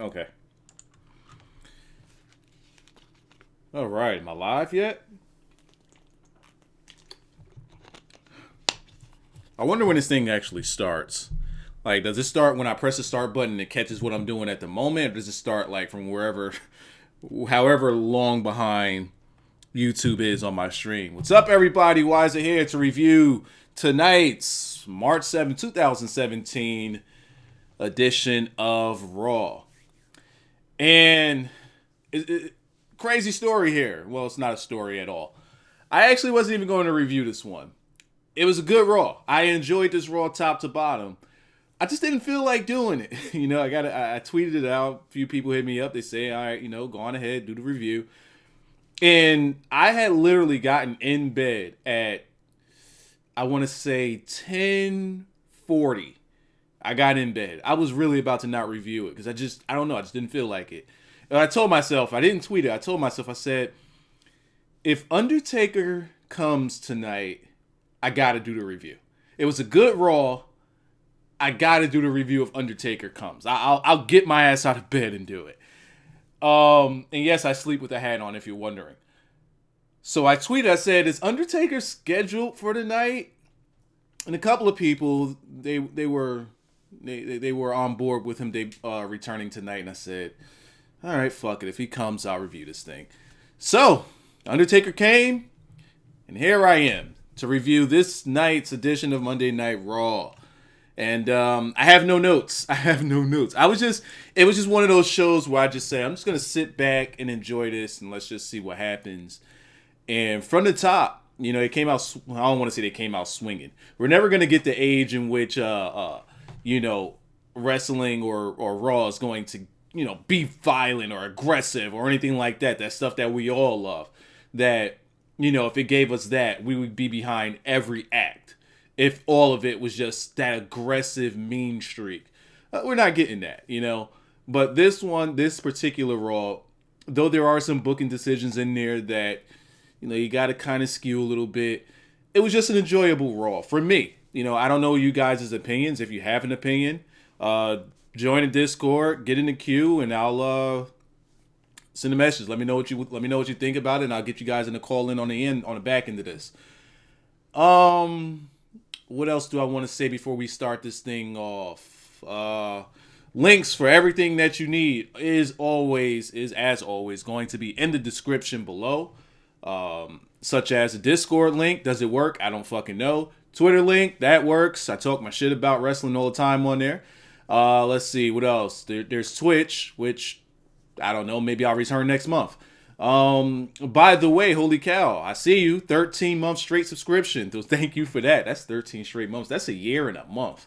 Okay. All right. Am I live yet? I wonder when this thing actually starts. Like, does it start when I press the start button and it catches what I'm doing at the moment? Or does it start, like, from wherever, however long behind YouTube is on my stream? What's up, everybody? Why is it here to review tonight's March 7th, 2017 edition of Raw? And crazy story here. Well, it's not a story at all. I actually wasn't even going to review this one. It was a good Raw. I enjoyed this Raw top to bottom. I just didn't feel like doing it. I tweeted it out. A few people hit me up. They say, all right, go on ahead, do the review. And I had literally gotten in bed at, I want to say 10:40. I got in bed. I was really about to not review it because I don't know. I just didn't feel like it. And I told myself, I didn't tweet it. I told myself, I said, if Undertaker comes tonight, I got to do the review. It was a good Raw. I got to do the review if Undertaker comes. I'll get my ass out of bed and do it. And yes, I sleep with a hat on if you're wondering. So I tweeted, I said, is Undertaker scheduled for tonight? And a couple of people, they were on board with him returning tonight. And I said, all right, fuck it. If he comes, I'll review this thing. So Undertaker came, and here I am to review this night's edition of Monday Night Raw. And I have no notes. It was just one of those shows where I just say, I'm just going to sit back and enjoy this, and let's just see what happens. And from the top, it came out, I don't want to say they came out swinging. We're never going to get the age in which, wrestling or Raw is going to, be violent or aggressive or anything like that. That stuff that we all love. That, if it gave us that, we would be behind every act. If all of it was just that aggressive, mean streak. We're not getting that, But this particular Raw, though there are some booking decisions in there that, you got to kind of skew a little bit. It was just an enjoyable Raw for me. I don't know you guys' opinions. If you have an opinion, join the Discord, get in the queue, and I'll send a message. Let me know what you think about it, and I'll get you guys in the call in on the back end of this. What else do I want to say before we start this thing off? Links for everything that you need is as always going to be in the description below. Such as the Discord link. Does it work? I don't fucking know. Twitter link, that works. I talk my shit about wrestling all the time on there. Let's see, what else? There's Twitch, which I don't know, maybe I'll return next month. By the way, holy cow, I see you. 13 month straight subscription. So thank you for that. That's 13 straight months. That's a year and a month.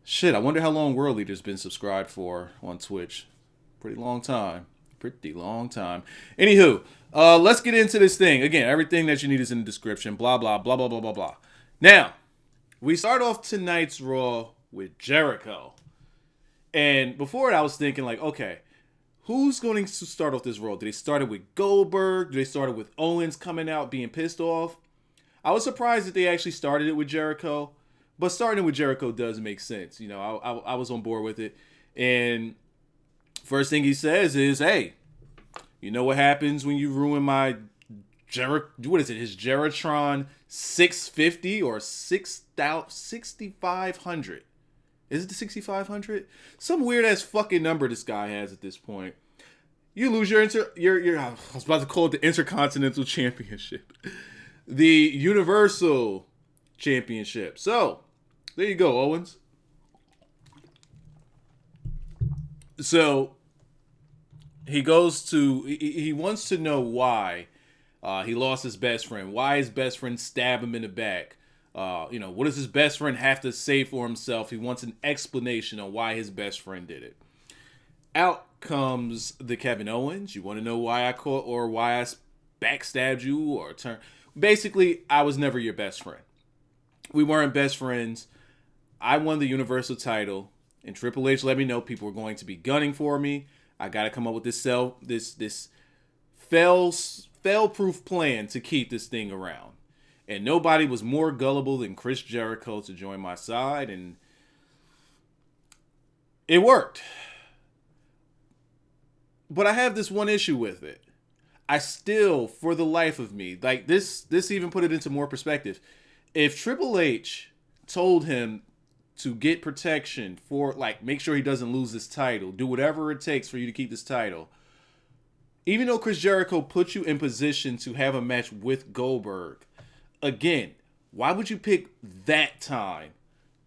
Shit, I wonder how long World Leader's been subscribed for on Twitch. Pretty long time. Anywho, let's get into this thing. Again, everything that you need is in the description. Blah, blah, blah, blah, blah, blah, blah. Now, we start off tonight's Raw with Jericho. And before it, I was thinking like, okay, who's going to start off this Raw? Did they start it with Goldberg? Did they start it with Owens coming out being pissed off? I was surprised that they actually started it with Jericho. But starting it with Jericho does make sense. I was on board with it. And first thing he says is, hey, you know what happens when you ruin my his Geritron 650 or 6,500? Is it the 6,500? Some weird ass fucking number this guy has at this point. You lose your I was about to call it the Intercontinental Championship. The Universal Championship. So, there you go, Owens. So, he wants to know why he lost his best friend. Why his best friend stabbed him in the back. What does his best friend have to say for himself? He wants an explanation on why his best friend did it. Out comes the Kevin Owens. You want to know why I backstabbed you or turned. Basically, I was never your best friend. We weren't best friends. I won the Universal title, and Triple H let me know people were going to be gunning for me. I got to come up with this fail-proof plan to keep this thing around. And nobody was more gullible than Chris Jericho to join my side, and it worked. But I have this one issue with it. I still, for the life of me, like this even put it into more perspective. If Triple H told him to get protection for, like, make sure he doesn't lose this title, do whatever it takes for you to keep this title, even though Chris Jericho put you in position to have a match with Goldberg, again, why would you pick that time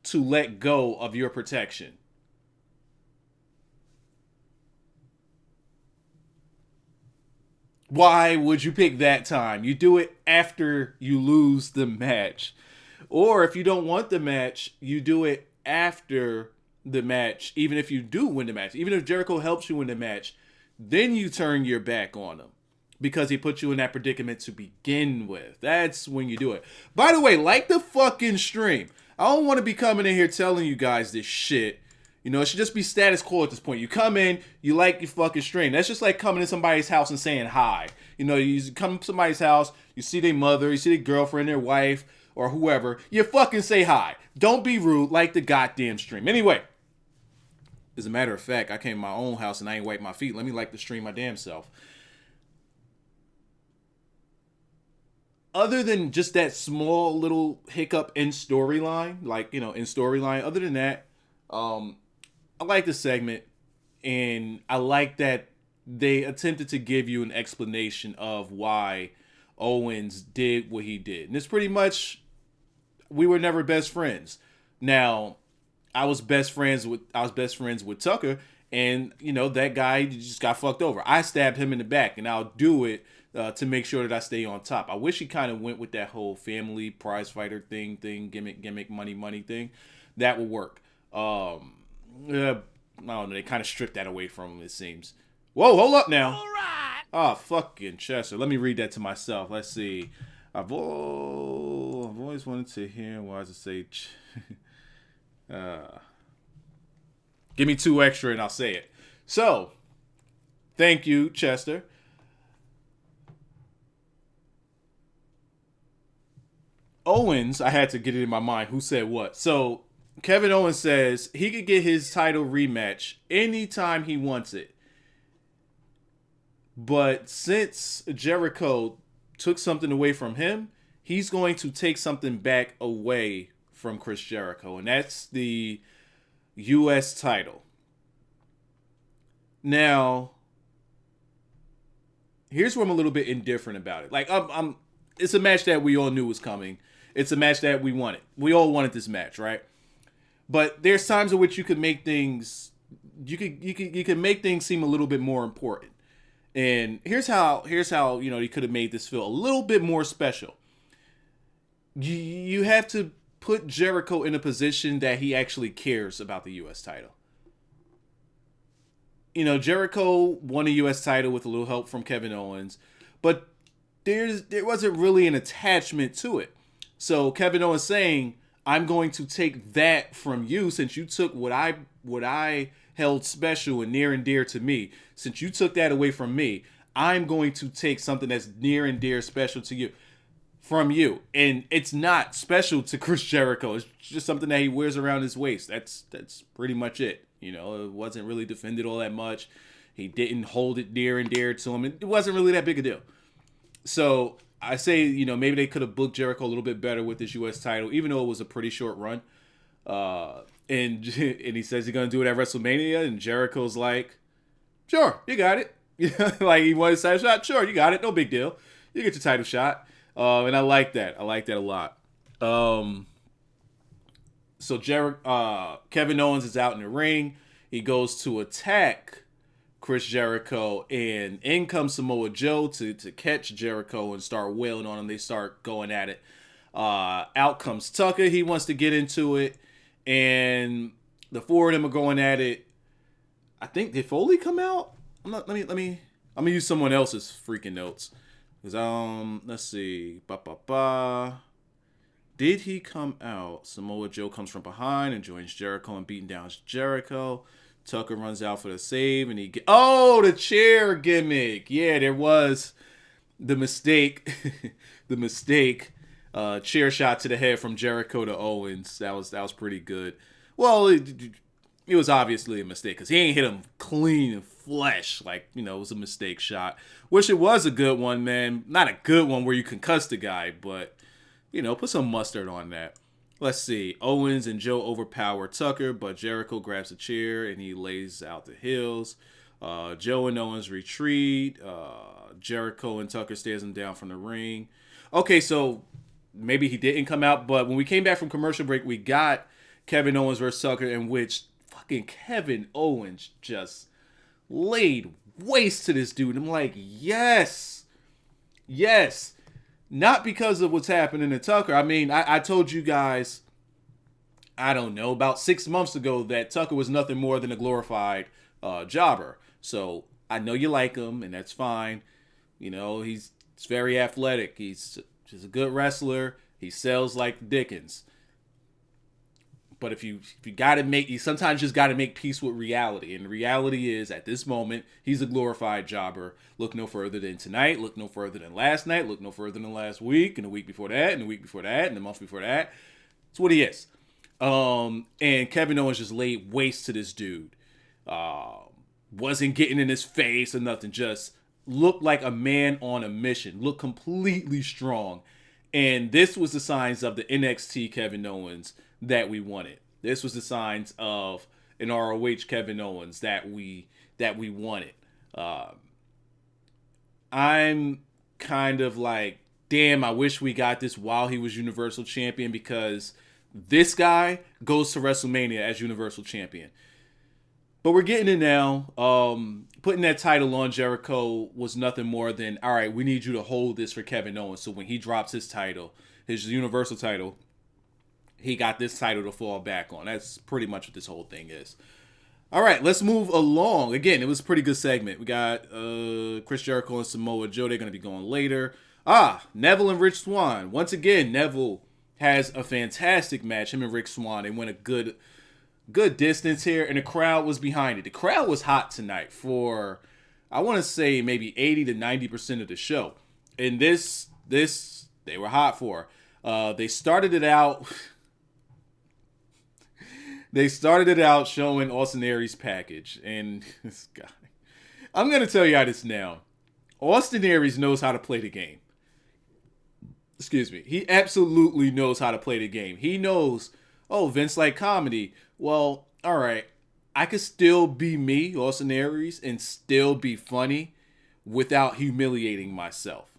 to let go of your protection? Why would you pick that time? You do it after you lose the match. Or if you don't want the match, you do it after the match, even if you do win the match. Even if Jericho helps you win the match, then you turn your back on him because he put you in that predicament to begin with. That's when you do it. By the way, like the fucking stream. I don't want to be coming in here telling you guys this shit. You know, it should just be status quo at this point. You come in, you like your fucking stream. That's just like coming in somebody's house and saying hi. You know, you come to somebody's house, you see their mother, you see their girlfriend, their wife, or whoever. You fucking say hi. Don't be rude, like the goddamn stream. Anyway, as a matter of fact, I came to my own house and I ain't wiped my feet. Let me like the stream my damn self. Other than just that small little hiccup in storyline, like, you know, in storyline, other than that, I like the segment, and I like that they attempted to give you an explanation of why Owens did what he did. And it's pretty much, we were never best friends. Now, I was best friends with Tucker, and you know, that guy just got fucked over. I stabbed him in the back, and I'll do it to make sure that I stay on top. I wish he kind of went with that whole family prize fighter thing, gimmick, money thing. That would work. I don't know, they kind of stripped that away from him, it seems. Whoa, hold up now. All right. Oh, fucking Chester. Let me read that to myself. Let's see. I've always wanted to hear, why does it say... give me 2 extra and I'll say it. So, thank you, Chester. Owens, I had to get it in my mind who said what. So, Kevin Owens says he could get his title rematch anytime he wants it. But since Jericho took something away from him, he's going to take something back away from Chris Jericho. And that's the U.S. title. Now, here's where I'm a little bit indifferent about it. Like, it's a match that we all knew was coming. It's a match that we wanted. We all wanted this match, right? But there's times in which you could make things, you could make things seem a little bit more important. And here's how you know, you could have made this feel a little bit more special. You have to put Jericho in a position that he actually cares about the U.S. title. You know, Jericho won a U.S. title with a little help from Kevin Owens, but there wasn't really an attachment to it. So Kevin Owens saying, I'm going to take that from you since you took what I held special and near and dear to me. Since you took that away from me, I'm going to take something that's near and dear special to you from you. And it's not special to Chris Jericho. It's just something that he wears around his waist. That's pretty much it. You know, it wasn't really defended all that much. He didn't hold it near and dear to him. It wasn't really that big a deal. So I say, you know, maybe they could have booked Jericho a little bit better with this U.S. title, even though it was a pretty short run. And he says he's going to do it at WrestleMania, and Jericho's like, sure, you got it. Like, he wanted a title shot? Sure, you got it. No big deal. You get your title shot. And I like that. I like that a lot. So Kevin Owens is out in the ring. He goes to attack Chris Jericho, and in comes Samoa Joe to catch Jericho and start wailing on him. They start going at it. Out comes Tucker. He wants to get into it, and the four of them are going at it. I think, did Foley come out? I'm gonna use someone else's freaking notes. Let's see. Did he come out? Samoa Joe comes from behind and joins Jericho and beating down Jericho. Tucker runs out for the save, and the chair gimmick. Yeah, there was the mistake. Chair shot to the head from Jericho to Owens. That was pretty good. Well, it was obviously a mistake because he ain't hit him clean and flesh. Like, you know, it was a mistake shot. Wish it was a good one, man. Not a good one where you concuss the guy, but, you know, put some mustard on that. Let's see. Owens and Joe overpower Tucker, but Jericho grabs a chair and he lays out the heels. Joe and Owens retreat. Jericho and Tucker stares him down from the ring. Okay, so maybe he didn't come out, but when we came back from commercial break, we got Kevin Owens versus Tucker, in which fucking Kevin Owens just laid waste to this dude. I'm like, yes. Not because of what's happening to Tucker. I mean, I told you guys, I don't know, about 6 months ago that Tucker was nothing more than a glorified jobber. So I know you like him, and that's fine. You know, he's very athletic. He's a good wrestler. He sells like Dickens. But if you gotta you sometimes just gotta make peace with reality. And the reality is, at this moment, he's a glorified jobber. Look no further than tonight. Look no further than last night. Look no further than last week, and the week before that, and the week before that, and the month before that. That's what he is. And Kevin Owens just laid waste to this dude. Wasn't getting in his face or nothing. Just looked like a man on a mission. Looked completely strong. And this was the signs of the NXT Kevin Owens that we wanted. This was the signs of an ROH Kevin Owens that we wanted. I'm kind of like, damn, I wish we got this while he was Universal Champion, because this guy goes to WrestleMania as Universal Champion. But we're getting it now. Putting that title on Jericho was nothing more than, all right, we need you to hold this for Kevin Owens. So when he drops his title, his Universal title, he got this title to fall back on. That's pretty much what this whole thing is. All right, let's move along. Again, it was a pretty good segment. We got Chris Jericho and Samoa Joe. They're going to be going later. Neville and Rich Swann. Once again, Neville has a fantastic match. Him and Rick Swann. They went a good distance here, and the crowd was behind it. The crowd was hot tonight for, I want to say, maybe 80 to 90% of the show. And this they were hot for. They started it out... They started it out showing Austin Aries' package. And this guy, I'm going to tell you how this now. Austin Aries knows how to play the game. Excuse me. He absolutely knows how to play the game. He knows, oh, Vince like comedy. Well, all right. I could still be me, Austin Aries, and still be funny without humiliating myself.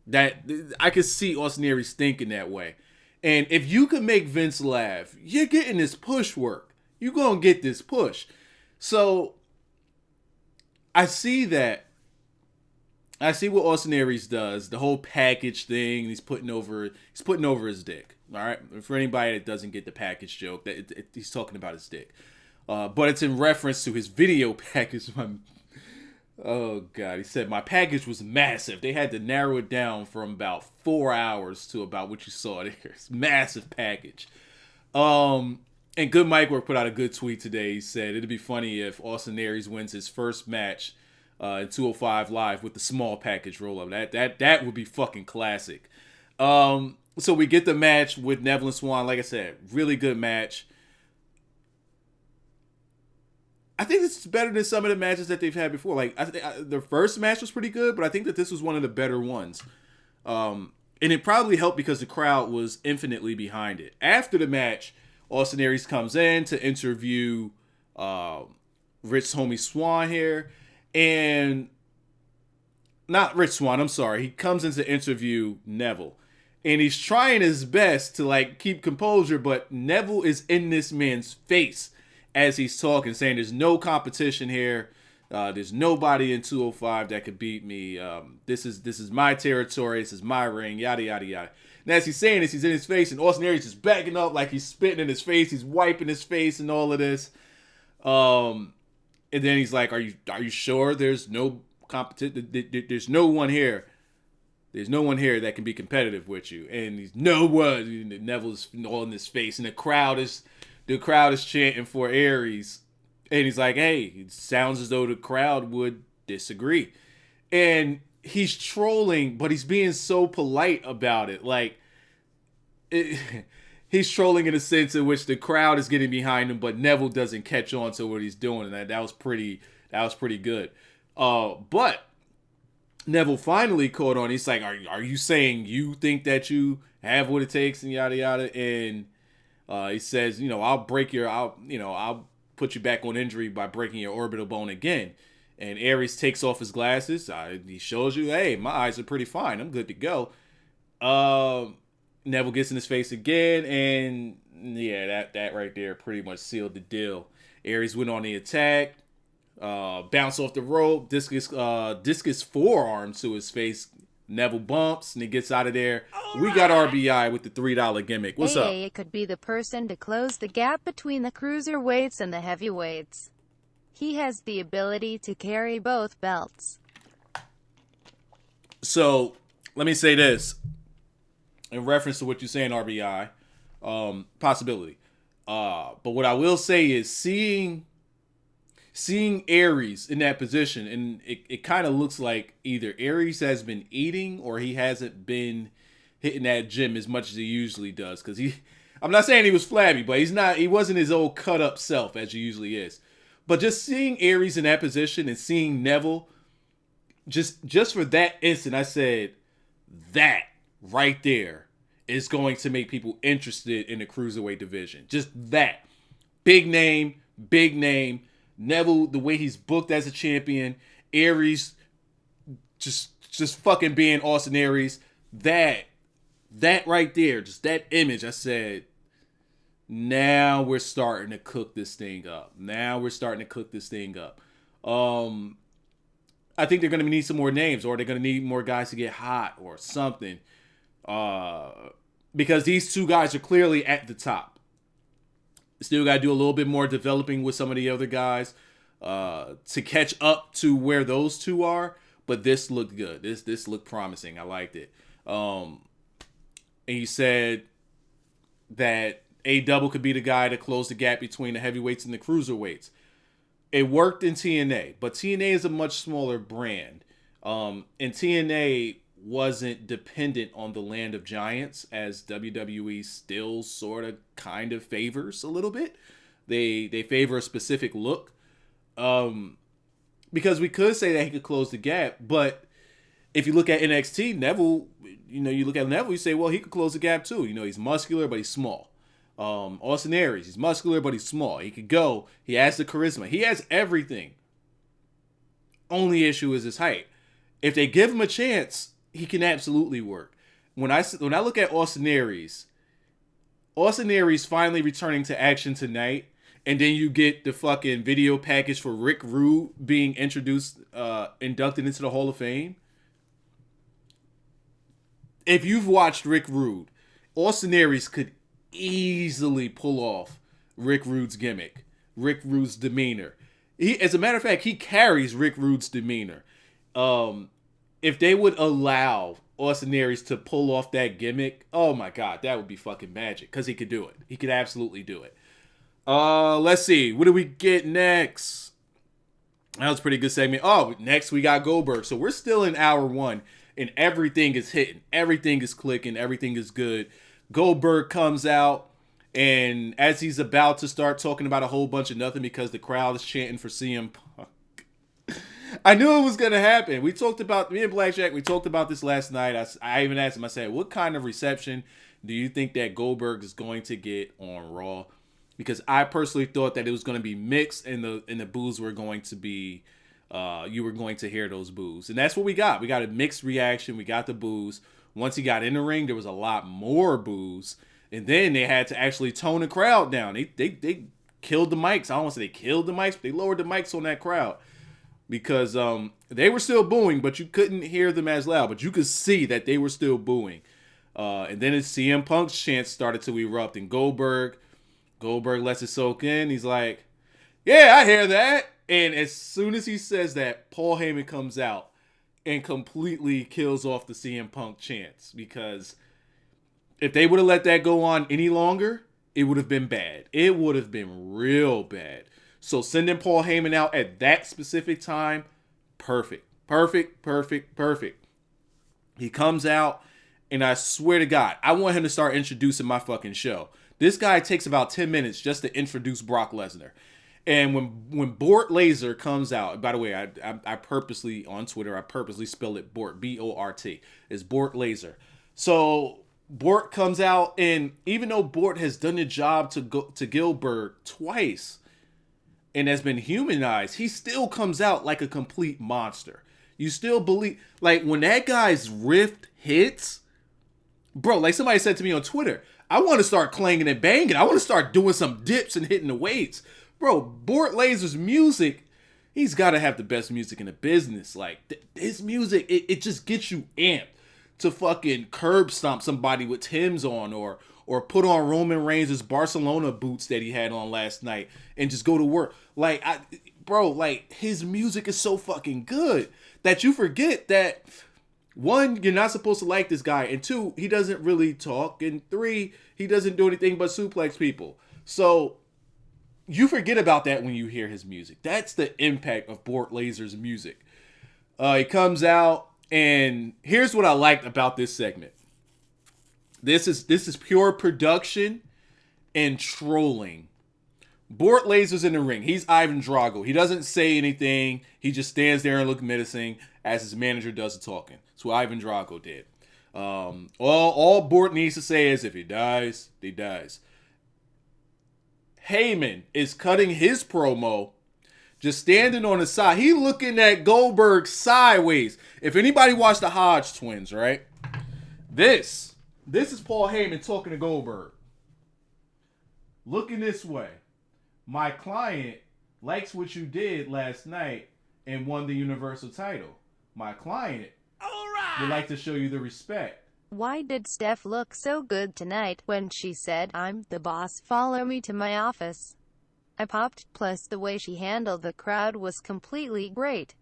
That I could see Austin Aries thinking that way. And if you could make Vince laugh, you're getting this push work. You're going to get this push. So I see that. I see what Austin Aries does. The whole package thing. He's putting over his dick. All right. For anybody that doesn't get the package joke, he's talking about his dick. But it's in reference to his video package. Oh, God. He said, my package was massive. They had to narrow it down from about 4 hours to about what you saw there. It's a massive package. And Good Mike Work put out a good tweet today. He said, it'd be funny if Austin Aries wins his first match in 205 Live with the small package roll-up. That would be fucking classic. So we get the match with Neville and Swann. Like I said, really good match. I think this is better than some of the matches that they've had before. Like, their first match was pretty good, but I think that this was one of the better ones. And it probably helped because the crowd was infinitely behind it. After the match, Austin Aries comes in to interview Rich Homie Swann here. And not Rich Swann, I'm sorry. He comes in to interview Neville. And he's trying his best to, like, keep composure, but Neville is in this man's face as he's talking, saying there's no competition here. There's nobody in 205 that could beat me. This is my territory. This is my ring, yada, yada, yada. And as he's saying this, he's in his face, and Austin Aries is backing up like he's spitting in his face. He's wiping his face and all of this. And then he's like, are you sure there's no competition? There's no one here. There's no one here that can be competitive with you. And he's no one. Neville's all in his face, and the crowd is chanting for Aries. And he's like, hey, it sounds as though the crowd would disagree. And he's trolling, but he's being so polite about it. Like, he's trolling in a sense in which the crowd is getting behind him, but Neville doesn't catch on to what he's doing, and that was pretty good. But Neville finally caught on. He's like, "Are you saying you think that you have what it takes?" And yada yada. And he says, I'll put you back on injury by breaking your orbital bone again. And Aries takes off his glasses. He shows you, hey, my eyes are pretty fine. I'm good to go. Neville gets in his face again, and yeah, that right there pretty much sealed the deal. Aries went on the attack, bounced off the rope, discus forearm to his face. Neville bumps, and he gets out of there. We got RBI with the $3 gimmick. What's up? It could be the person to close the gap between the cruiserweights and the heavyweights. He has the ability to carry both belts. So, let me say this. In reference to what you're saying, RBI, possibility. But what I will say is seeing Aries in that position, and it kind of looks like either Aries has been eating or he hasn't been hitting that gym as much as he usually does. Because I'm not saying he was flabby, but he wasn't his old cut up self as he usually is. But just seeing Aries in that position and seeing Neville, just for that instant, I said, that right there is going to make people interested in the cruiserweight division. Just that. Big name. Neville, the way he's booked as a champion. Aries, just fucking being Austin Aries. That right there, just that image, I said, now we're starting to cook this thing up. I think they're going to need some more names, or they're going to need more guys to get hot or something. Because these two guys are clearly at the top. Still got to do a little bit more developing with some of the other guys to catch up to where those two are. But this looked good. This looked promising. I liked it. And you said that A-Double could be the guy to close the gap between the heavyweights and the cruiserweights. It worked in TNA, but TNA is a much smaller brand. And TNA wasn't dependent on the land of giants, as WWE still sort of kind of favors a little bit. They favor a specific look. Because we could say that he could close the gap, but if you look at NXT, Neville, you say, well, he could close the gap too. He's muscular, but he's small. Austin Aries, he's muscular, but he's small. He could go. He has the charisma. He has everything. Only issue is his height. If they give him a chance, he can absolutely work. When I look at Austin Aries finally returning to action tonight, and then you get the fucking video package for Rick Rude being inducted into the Hall of Fame. If you've watched Rick Rude, Austin Aries could easily pull off Rick Rude's gimmick, Rick Rude's demeanor. As a matter of fact, he carries Rick Rude's demeanor. If they would allow Austin Aries to pull off that gimmick, oh my God, that would be fucking magic, because he could do it. He could absolutely do it. Let's see. What do we get next? That was a pretty good segment. Oh, next we got Goldberg. So we're still in hour one, and everything is hitting. Everything is clicking. Everything is good. Goldberg comes out, and as he's about to start talking about a whole bunch of nothing because the crowd is chanting for CM Punk, I knew it was going to happen. Me and Blackjack, we talked about this last night. I even asked him, I said, what kind of reception do you think that Goldberg is going to get on Raw? Because I personally thought that it was going to be mixed, and the boos were going to be, you were going to hear those boos. And that's what we got. We got a mixed reaction. We got the boos. Once he got in the ring, there was a lot more boos. And then they had to actually tone the crowd down. They killed the mics. I don't want to say they killed the mics, but they lowered the mics on that crowd. Because they were still booing, but you couldn't hear them as loud. But you could see that they were still booing. And then CM Punk's chants started to erupt. And Goldberg lets it soak in. He's like, yeah, I hear that. And as soon as he says that, Paul Heyman comes out and completely kills off the CM Punk chants. Because if they would have let that go on any longer, it would have been bad. It would have been real bad. So sending Paul Heyman out at that specific time, perfect. He comes out, and I swear to God, I want him to start introducing my fucking show. This guy takes about 10 minutes just to introduce Brock Lesnar. And when Bort Laser comes out, by the way, I purposely, on Twitter, I purposely spelled it Bort, B-O-R-T. It's Bort Laser. So Bort comes out, and even though Bort has done the job to Goldberg twice and has been humanized, he still comes out like a complete monster. You still believe, like, when that guy's rift hits, bro, like somebody said to me on Twitter, I want to start clanging and banging. I want to start doing some dips and hitting the weights. Bro, Bort Laser's music, he's got to have the best music in the business. Like, his music, it just gets you amped to fucking curb stomp somebody with Tim's on, or put on Roman Reigns' Barcelona boots that he had on last night and just go to work. Like, like, his music is so fucking good that you forget that, one, you're not supposed to like this guy, and two, he doesn't really talk, and three, he doesn't do anything but suplex people. So you forget about that when you hear his music. That's the impact of Bort Laser's music. He comes out, and here's what I liked about this segment. This is pure production and trolling. Bort Laser's in the ring. He's Ivan Drago. He doesn't say anything. He just stands there and looks menacing as his manager does the talking. That's what Ivan Drago did. All Bort needs to say is, if he dies, he dies. Heyman is cutting his promo, just standing on the side. He looking at Goldberg sideways. If anybody watched the Hodge twins, right? This is Paul Heyman talking to Goldberg. Looking this way. My client likes what you did last night and won the Universal title. My client would like to show you the respect. Why did Steph look so good tonight when she said, "I'm the boss, follow me to my office"? I popped, plus the way she handled the crowd was completely great.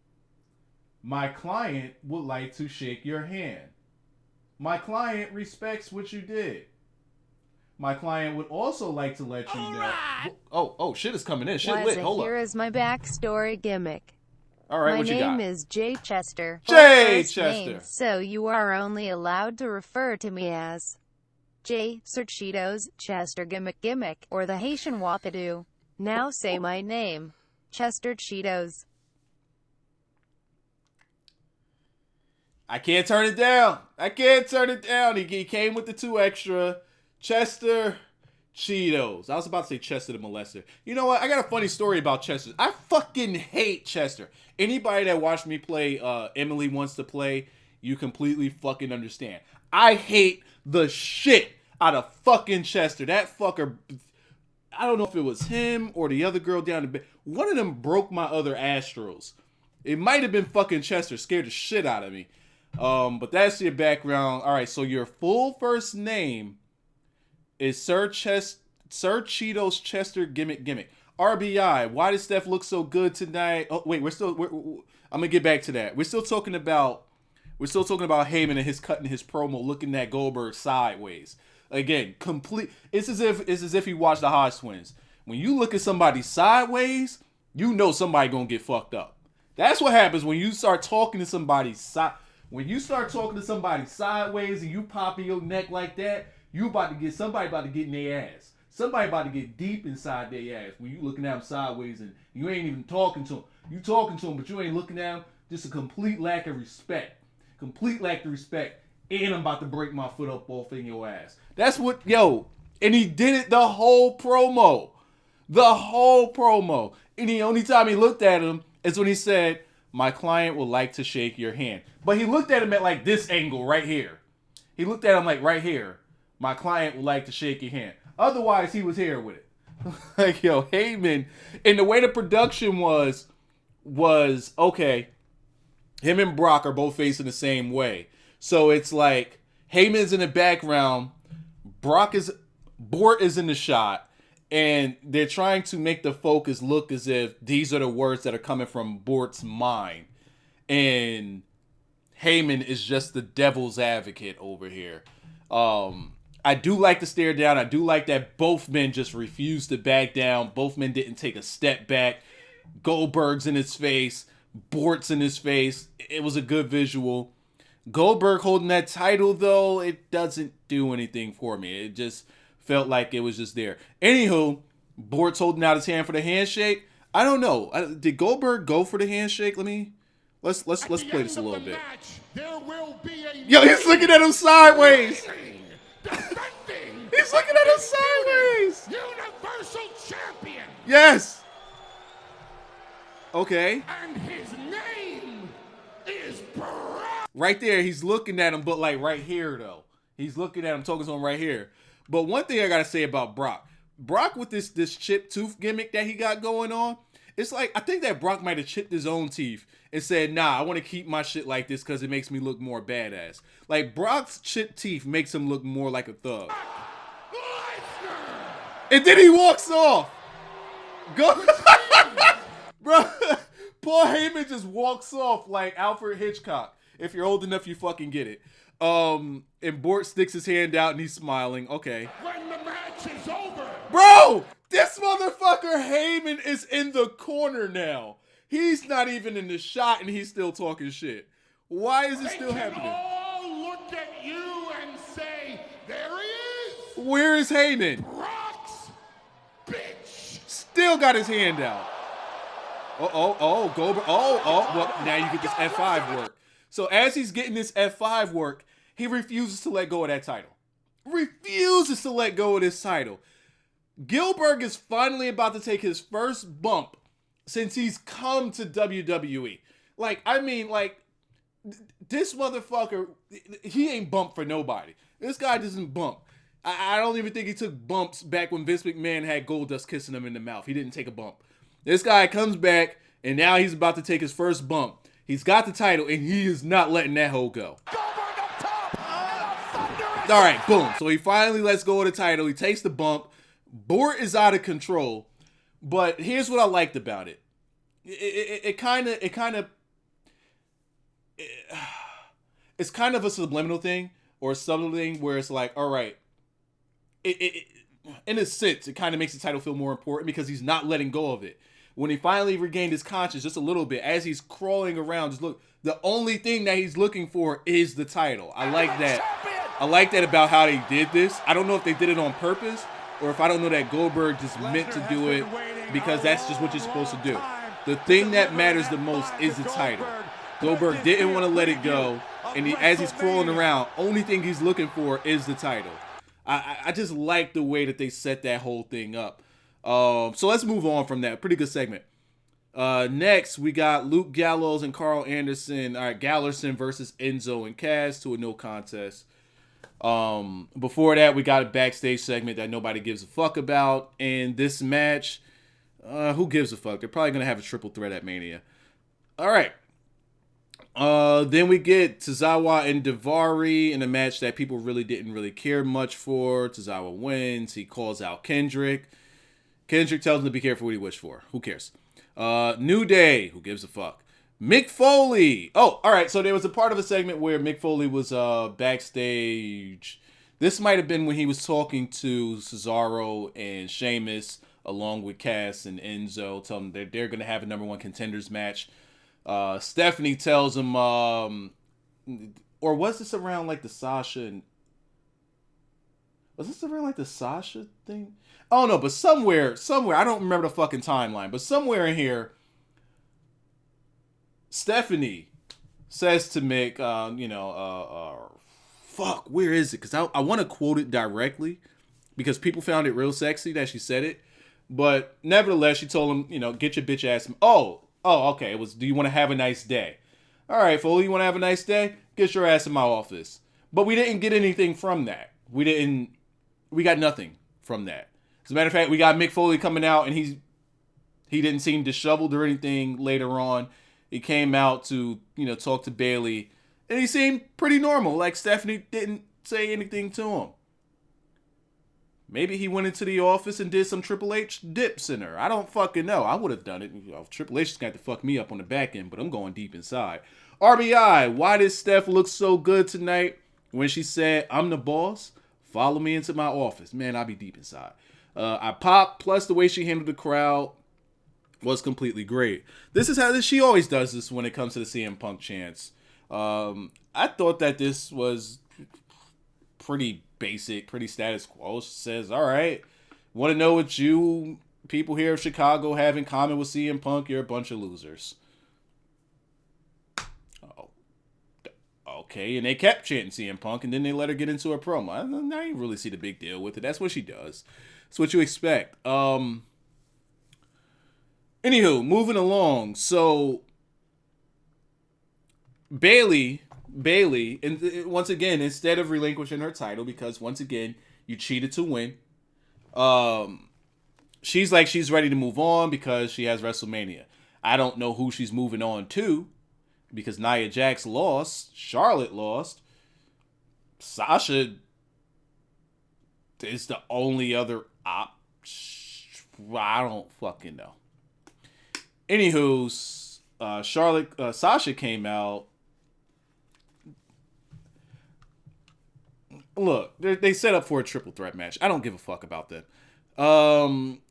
My client would like to shake your hand. My client respects what you did. My client would also like to let you know. Oh, shit is coming in. Shit lit. Hold up. Here is my backstory gimmick. All right, what you got? My name is Jay Chester. Jay Chester. So you are only allowed to refer to me as Jay, Sir Cheetos, Chester Gimmick, or the Haitian Wapadoo. Now say my name. Chester Cheetos. I can't turn it down. He came with the 2 extra. Chester Cheetos. I was about to say Chester the Molester. You know what? I got a funny story about Chester. I fucking hate Chester. Anybody that watched me play Emily Wants to Play, you completely fucking understand. I hate the shit out of fucking Chester. That fucker, I don't know if it was him or the other girl down the bed. One of them broke my other Astros. It might have been fucking Chester. Scared the shit out of me. But that's your background. All right, so your full first name is Sir Cheetos Chester Gimmick. RBI, why does Steph look so good tonight? Oh, wait, I'm gonna get back to that. We're still talking about Heyman and his cutting his promo, looking at Goldberg sideways. Again, complete. It's as if he watched the Hodge twins. When you look at somebody sideways, you know somebody gonna get fucked up. That's what happens when you start talking to somebody When you start talking to somebody sideways and you popping your neck like that, somebody about to get in their ass. Somebody about to get deep inside their ass when you looking at them sideways and you ain't even talking to them. You talking to them, but you ain't looking at them. Just a complete lack of respect. And I'm about to break my foot up off in your ass. That's what, and he did it the whole promo. And the only time he looked at him is when he said, "My client would like to shake your hand." But he looked at him at like this angle right here. He looked at him like right here. "My client would like to shake your hand." Otherwise, he was here with it. Like, Heyman. And the way the production was okay. Him and Brock are both facing the same way. So it's like Heyman's in the background. Bort is in the shot. And they're trying to make the focus look as if these are the words that are coming from Bort's mind. And Heyman is just the devil's advocate over here. I do like the stare down. I do like that both men just refused to back down. Both men didn't take a step back. Goldberg's in his face. Bort's in his face. It was a good visual. Goldberg holding that title, though, it doesn't do anything for me. It just felt like it was just there. Anywho, Bort's holding out his hand for the handshake. I don't know. Did Goldberg go for the handshake? Let's play this a little bit. Yo, he's looking at him sideways. He's looking at him sideways. Universal champion. Yes. Okay. And his name is Braun. Right there, he's looking at him, but like right here though. He's looking at him, talking to him right here. But one thing I gotta say about Brock with this chipped tooth gimmick that he got going on, it's like I think that Brock might have chipped his own teeth and said, nah, I want to keep my shit like this because it makes me look more badass. Like Brock's chipped teeth makes him look more like a thug. Lesnar. And then he walks off. Go, bro. Paul Heyman just walks off like Alfred Hitchcock. If you're old enough, you fucking get it. And Bort sticks his hand out and he's smiling. Okay. When the match is over. Bro, this motherfucker Heyman is in the corner now. He's not even in the shot and he's still talking shit. Why is it still happening? They all look at you and say, there he is. Where is Heyman? Brock's bitch. Still got his hand out. Goldberg. Well, now you get this F5 work. So as he's getting this F5 work, he refuses to let go of that title. Refuses to let go of this title. Goldberg is finally about to take his first bump since he's come to WWE. This motherfucker, he ain't bumped for nobody. This guy doesn't bump. I don't even think he took bumps back when Vince McMahon had Goldust kissing him in the mouth. He didn't take a bump. This guy comes back, and now he's about to take his first bump. He's got the title, and he is not letting that hoe go. All right, boom. So he finally lets go of the title. He takes the bump. Bort is out of control. But here's what I liked about it. It's kind of a subliminal thing or a subtle thing where it's like, all right, in a sense, it kind of makes the title feel more important because he's not letting go of it. When he finally regained his conscience just a little bit, as he's crawling around, just look, the only thing that he's looking for is the title. I like that. I like that about how they did this. I don't know if they did it on purpose or if I don't know that Goldberg just meant to do it because that's just what you're supposed to do. The thing that matters the most is the title. Goldberg didn't want to let it go, and as he's crawling around, only thing he's looking for is the title. I just like the way that they set that whole thing up. So let's move on from that. Pretty good segment. Next, we got Luke Gallows and Carl Anderson. All right, Gallerson versus Enzo and Cass to a no contest. Before that, we got a backstage segment that nobody gives a fuck about. And this match, who gives a fuck? They're probably going to have a triple threat at Mania. All right. Then we get Tozawa and Daivari in a match that people didn't really care much for. Tozawa wins. He calls out Kendrick. Kendrick tells him to be careful what he wished for. Who cares? New Day. Who gives a fuck? Mick Foley. Oh, all right. So there was a part of a segment where Mick Foley was backstage. This might have been when he was talking to Cesaro and Sheamus along with Cass and Enzo. Tell them they're going to have a number one contenders match. Stephanie tells him, or was this around like the Sasha and... Was this around like the Sasha thing? Oh no, but somewhere, I don't remember the fucking timeline, but somewhere in here, Stephanie says to Mick, fuck, where is it? Because I want to quote it directly because people found it real sexy that she said it. But nevertheless, she told him, get your bitch ass. Oh, okay. It was, do you want to have a nice day? All right, Foley, you want to have a nice day? Get your ass in my office. But we didn't get anything from that. We got nothing from that. As a matter of fact, we got Mick Foley coming out, and he didn't seem disheveled or anything later on. He came out to, talk to Bayley, and he seemed pretty normal. Like Stephanie didn't say anything to him. Maybe he went into the office and did some Triple H dips in her. I don't fucking know. I would have done it. Triple H is going to have to fuck me up on the back end, but I'm going deep inside. RBI, why did Steph look so good tonight when she said, I'm the boss? Follow me into my office. Man, I'll be deep inside. I popped, plus the way she handled the crowd was completely great. This is how she always does this when it comes to the CM Punk chants. I thought that this was pretty basic, pretty status quo. She says, all right, want to know what you people here of Chicago have in common with CM Punk? You're a bunch of losers. Oh, okay. And they kept chanting CM Punk, and then they let her get into a promo. I didn't really see the big deal with it. That's what she does. That's what you expect. Anywho, moving along. So Bayley, and once again, instead of relinquishing her title, because once again, you cheated to win. She's like, she's ready to move on because she has WrestleMania. I don't know who she's moving on to because Nia Jax lost. Charlotte lost. Sasha is the only other I don't fucking know. Anywho, Sasha came out. Look, they set up for a triple threat match. I don't give a fuck about that.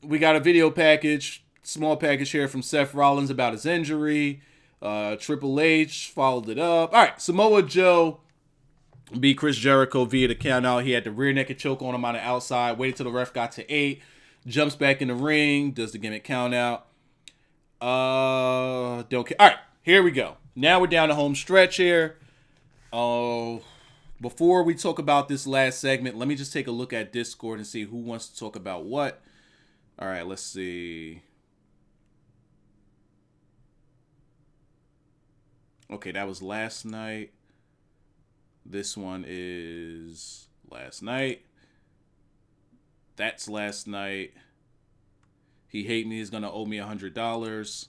We got a video package, small package here from Seth Rollins about his injury. Triple H followed it up. All right, Samoa Joe beat Chris Jericho via the count out. He had the rear naked choke on him on the outside. Waited till the ref got to 8. Jumps back in the ring. Does the gimmick count out. Don't care. All right, here we go. Now we're down the home stretch here. Before we talk about this last segment, let me just take a look at Discord and see who wants to talk about what. All right, let's see. Okay, that was last night. This one is last night. That's last night. He hate me is gonna owe me $100.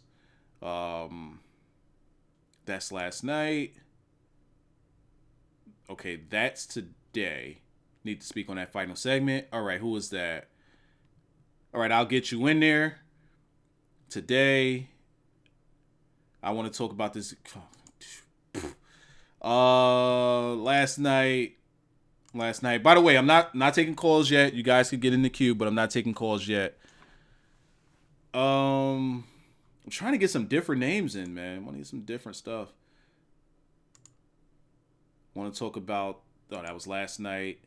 That's last night. Okay, that's today. Need to speak on that final segment. All right, who is that? All right, I'll get you in there. Today, I want to talk about this. Last night. By the way, I'm not taking calls yet. You guys can get in the queue, but I'm not taking calls yet. I'm trying to get some different names in, man. I want to get some different stuff. Want to talk about... Oh, that was last night.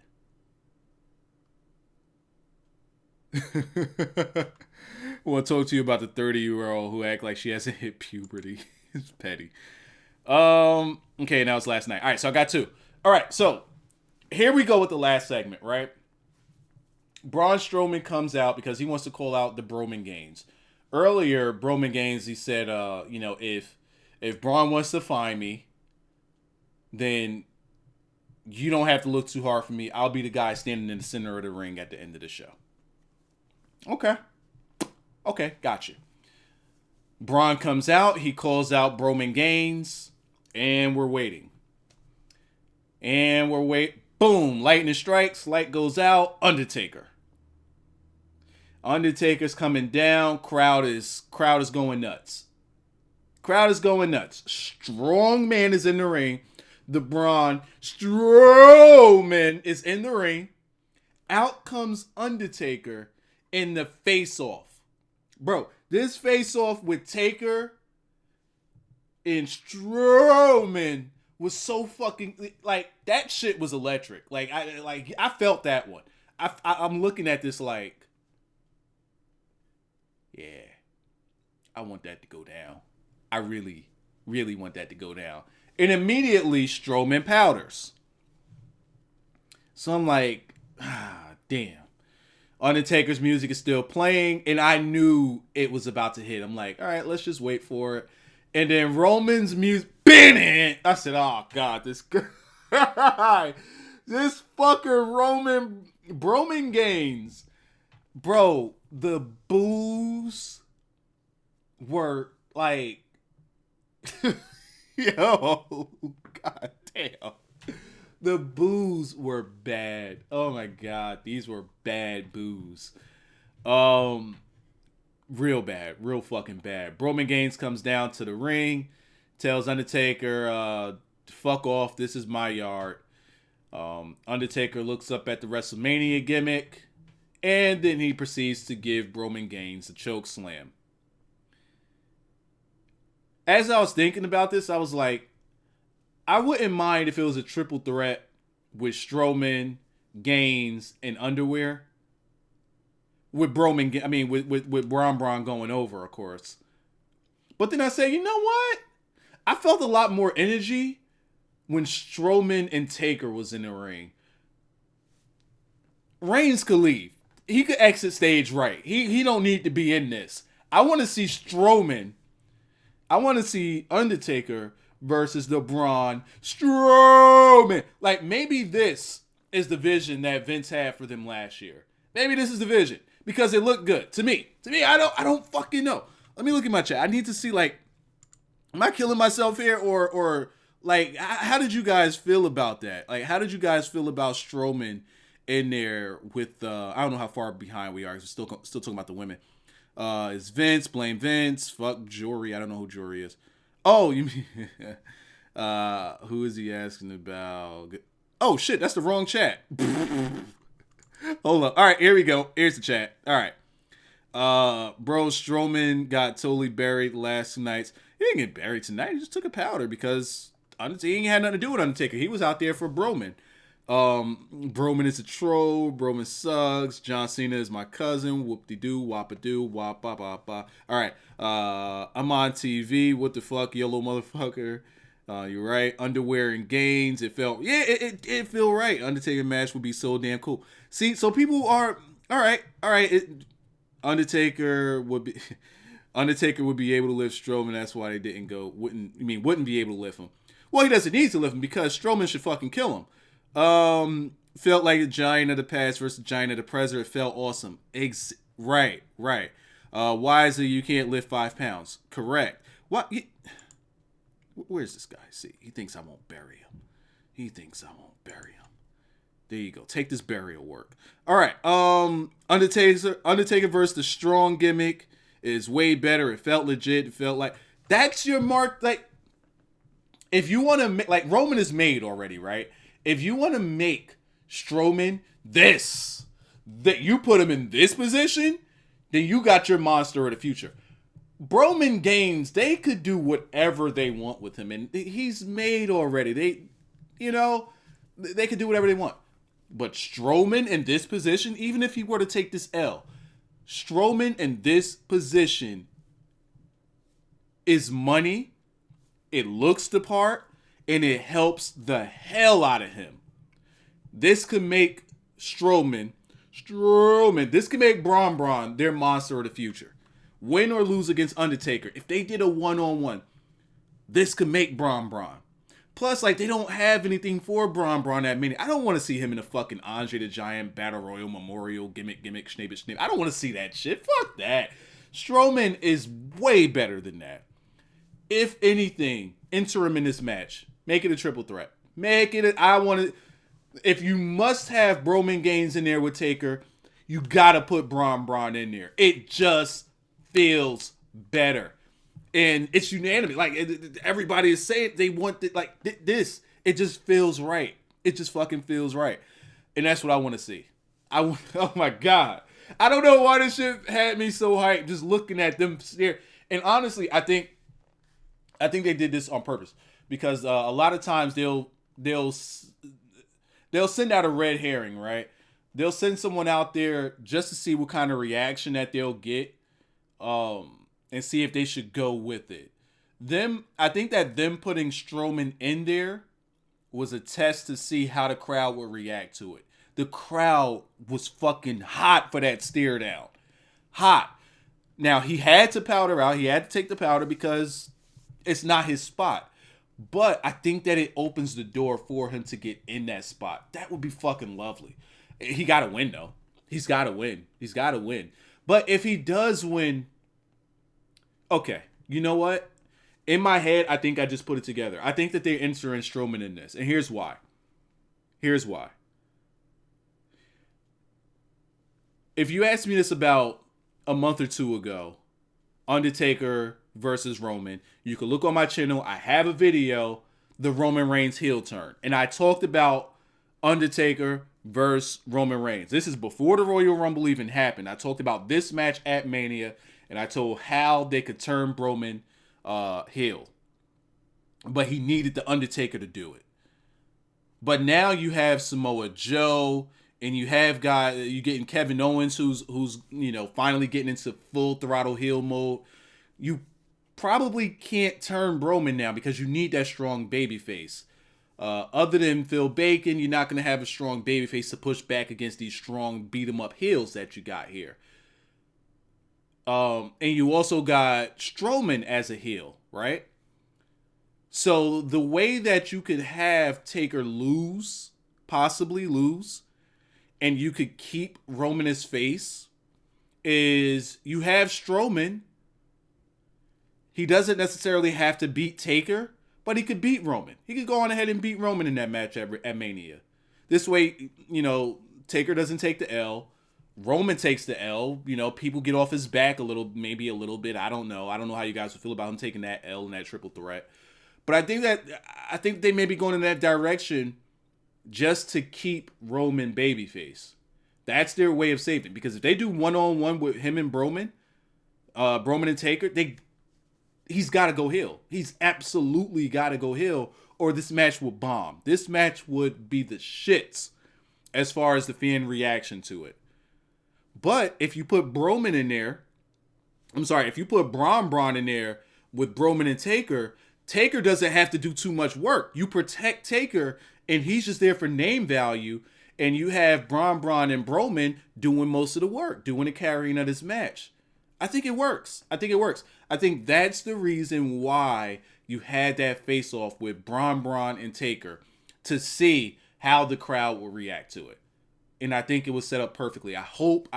Want to talk to you about the 30-year-old who act like she hasn't hit puberty. It's petty. Okay, now it's last night. All right, so I got 2. All right, so here we go with the last segment, right? Braun Strowman comes out because he wants to call out the Broman Gaines. Earlier, Broman Gaines, he said, if Braun wants to find me, then you don't have to look too hard for me. I'll be the guy standing in the center of the ring at the end of the show. Okay, gotcha. Braun comes out. He calls out Broman Gaines. And we're waiting. Boom. Lightning strikes. Light goes out. Undertaker. Undertaker's coming down. Crowd is going nuts. Strong man is in the ring. The Braun Strowman is in the ring. Out comes Undertaker in the face-off. Bro, this face-off with Taker and Strowman was so fucking... Like, that shit was electric. I felt that one. I'm looking at this like... Yeah. I want that to go down. I really, really want that to go down. And immediately, Strowman powders. So I'm like, damn. Undertaker's music is still playing, and I knew it was about to hit. I'm like, all right, let's just wait for it. And then Roman's music, bam! I said, oh, God, this guy. This fucker Broman Gaines. Bro, the boos were like... Yo, god damn. The boos were bad. Oh my god, these were bad boos. Real bad, real fucking bad. Broman Gaines comes down to the ring, tells Undertaker, fuck off, this is my yard. Undertaker looks up at the WrestleMania gimmick, and then he proceeds to give Broman Gaines a choke slam. As I was thinking about this, I was like, I wouldn't mind if it was a triple threat with Strowman, Gaines in underwear. With Broman, I mean, with Braun going over, of course. But then I say, you know what? I felt a lot more energy when Strowman and Taker was in the ring. Reigns could leave. He could exit stage right. He don't need to be in this. I want to see Strowman. I want to see Undertaker versus the Braun Strowman. Like, maybe this is the vision that Vince had for them last year. Maybe this is the vision because it looked good to me. I don't fucking know. Let me look at my chat. I need to see, like, am I killing myself here or like, how did you guys feel about that? Like, how did you guys feel about Strowman in there with I don't know how far behind we are. We're still talking about the women. It's Vince, blame Vince, fuck Jory. I don't know who Jory is. Oh, you mean who is he asking about? Oh shit, that's the wrong chat. Hold up. All right, here we go. Here's the chat. All right. Bro, Strowman got totally buried the last 2 nights. He didn't get buried tonight. He just took a powder because he ain't had nothing to do with Undertaker. He was out there for Broman. Broman is a troll. Broman sucks. John Cena is my cousin. Whoop-de-doo, wop-a-doo, wop-ba-ba-ba. All right. I'm on TV. What the fuck, yellow motherfucker? You're right. Underwear and Gaines. It felt, it felt right. Undertaker match would be so damn cool. See, so people are, all right. Undertaker would be able to lift Strowman. That's why they didn't go. Wouldn't be able to lift him. Well, he doesn't need to lift him because Strowman should fucking kill him. Felt like a giant of the past versus a giant of the present. It felt awesome. Right. Why is it you can't lift 5 pounds? Correct. What? Where's this guy? See, he thinks I won't bury him. There you go. Take this burial work. All right. Undertaker versus the strong gimmick is way better. It felt legit. It felt like that's your mark. Like, if you want to, like, Roman is made already, right? If you want to make Strowman that you put him in this position, then you got your monster of the future. Broman Gaines, they could do whatever they want with him, and he's made already. They could do whatever they want. But Strowman in this position, even if he were to take this L, Strowman in this position is money. It looks the part, and it helps the hell out of him. This could make Strowman. This could make Braun their monster of the future. Win or lose against Undertaker. If they did a one-on-one, this could make Braun. Plus, like, they don't have anything for Braun that many. I don't want to see him in a fucking Andre the Giant Battle Royal Memorial gimmick, schnabe. I don't want to see that shit. Fuck that. Strowman is way better than that. If anything, enter him in this match. Make it a triple threat. If you must have Broman Gaines in there with Taker, you gotta put Braun in there. It just feels better. And it's unanimous. Like, everybody is saying they want it, like, this. It just feels right. It just fucking feels right. And that's what I want to see. Oh my God. I don't know why this shit had me so hyped just looking at them stare. And honestly, I think they did this on purpose. Because a lot of times they'll send out a red herring, right? They'll send someone out there just to see what kind of reaction that they'll get. And see if they should go with it. I think that them putting Strowman in there was a test to see how the crowd would react to it. The crowd was fucking hot for that stare down. Hot. Now, he had to powder out. He had to take the powder because it's not his spot. But I think that it opens the door for him to get in that spot. That would be fucking lovely. He got to win, though. He's got to win. But if he does win... Okay, you know what? In my head, I think I just put it together. I think that they're entering Strowman in this. And here's why. If you asked me this about a month or two ago, Undertaker versus Roman, you could look on my channel. I have a video, the Roman Reigns heel turn. And I talked about Undertaker versus Roman Reigns. This is before the Royal Rumble even happened. I talked about this match at Mania. And I told how they could turn Broman heel. But he needed the Undertaker to do it. But now you have Samoa Joe and you getting Kevin Owens, who's finally getting into full throttle heel mode. You probably can't turn Roman now because you need that strong babyface. Other than Phil Bacon, you're not going to have a strong babyface to push back against these strong beat 'em up heels that you got here. And you also got Strowman as a heel, right? So the way that you could have Taker possibly lose, and you could keep Roman as face, is you have Strowman. He doesn't necessarily have to beat Taker, but he could beat Roman. He could go on ahead and beat Roman in that match at Mania. This way, Taker doesn't take the L. Roman takes the L. People get off his back maybe a little bit. I don't know. I don't know how you guys would feel about him taking that L in that triple threat. But I think they may be going in that direction just to keep Roman babyface. That's their way of saving it. Because if they do one-on-one with him and Roman and Taker, he's got to go heel. He's absolutely got to go heel, or this match will bomb. This match would be the shits as far as the fan reaction to it. But if you put Braun in there with Braun and Taker, Taker doesn't have to do too much work. You protect Taker, and he's just there for name value, and you have Braun and Braun doing most of the work, doing the carrying of this match. I think it works. I think that's the reason why you had that face-off with Braun and Taker, to see how the crowd will react to it. And I think it was set up perfectly. I hope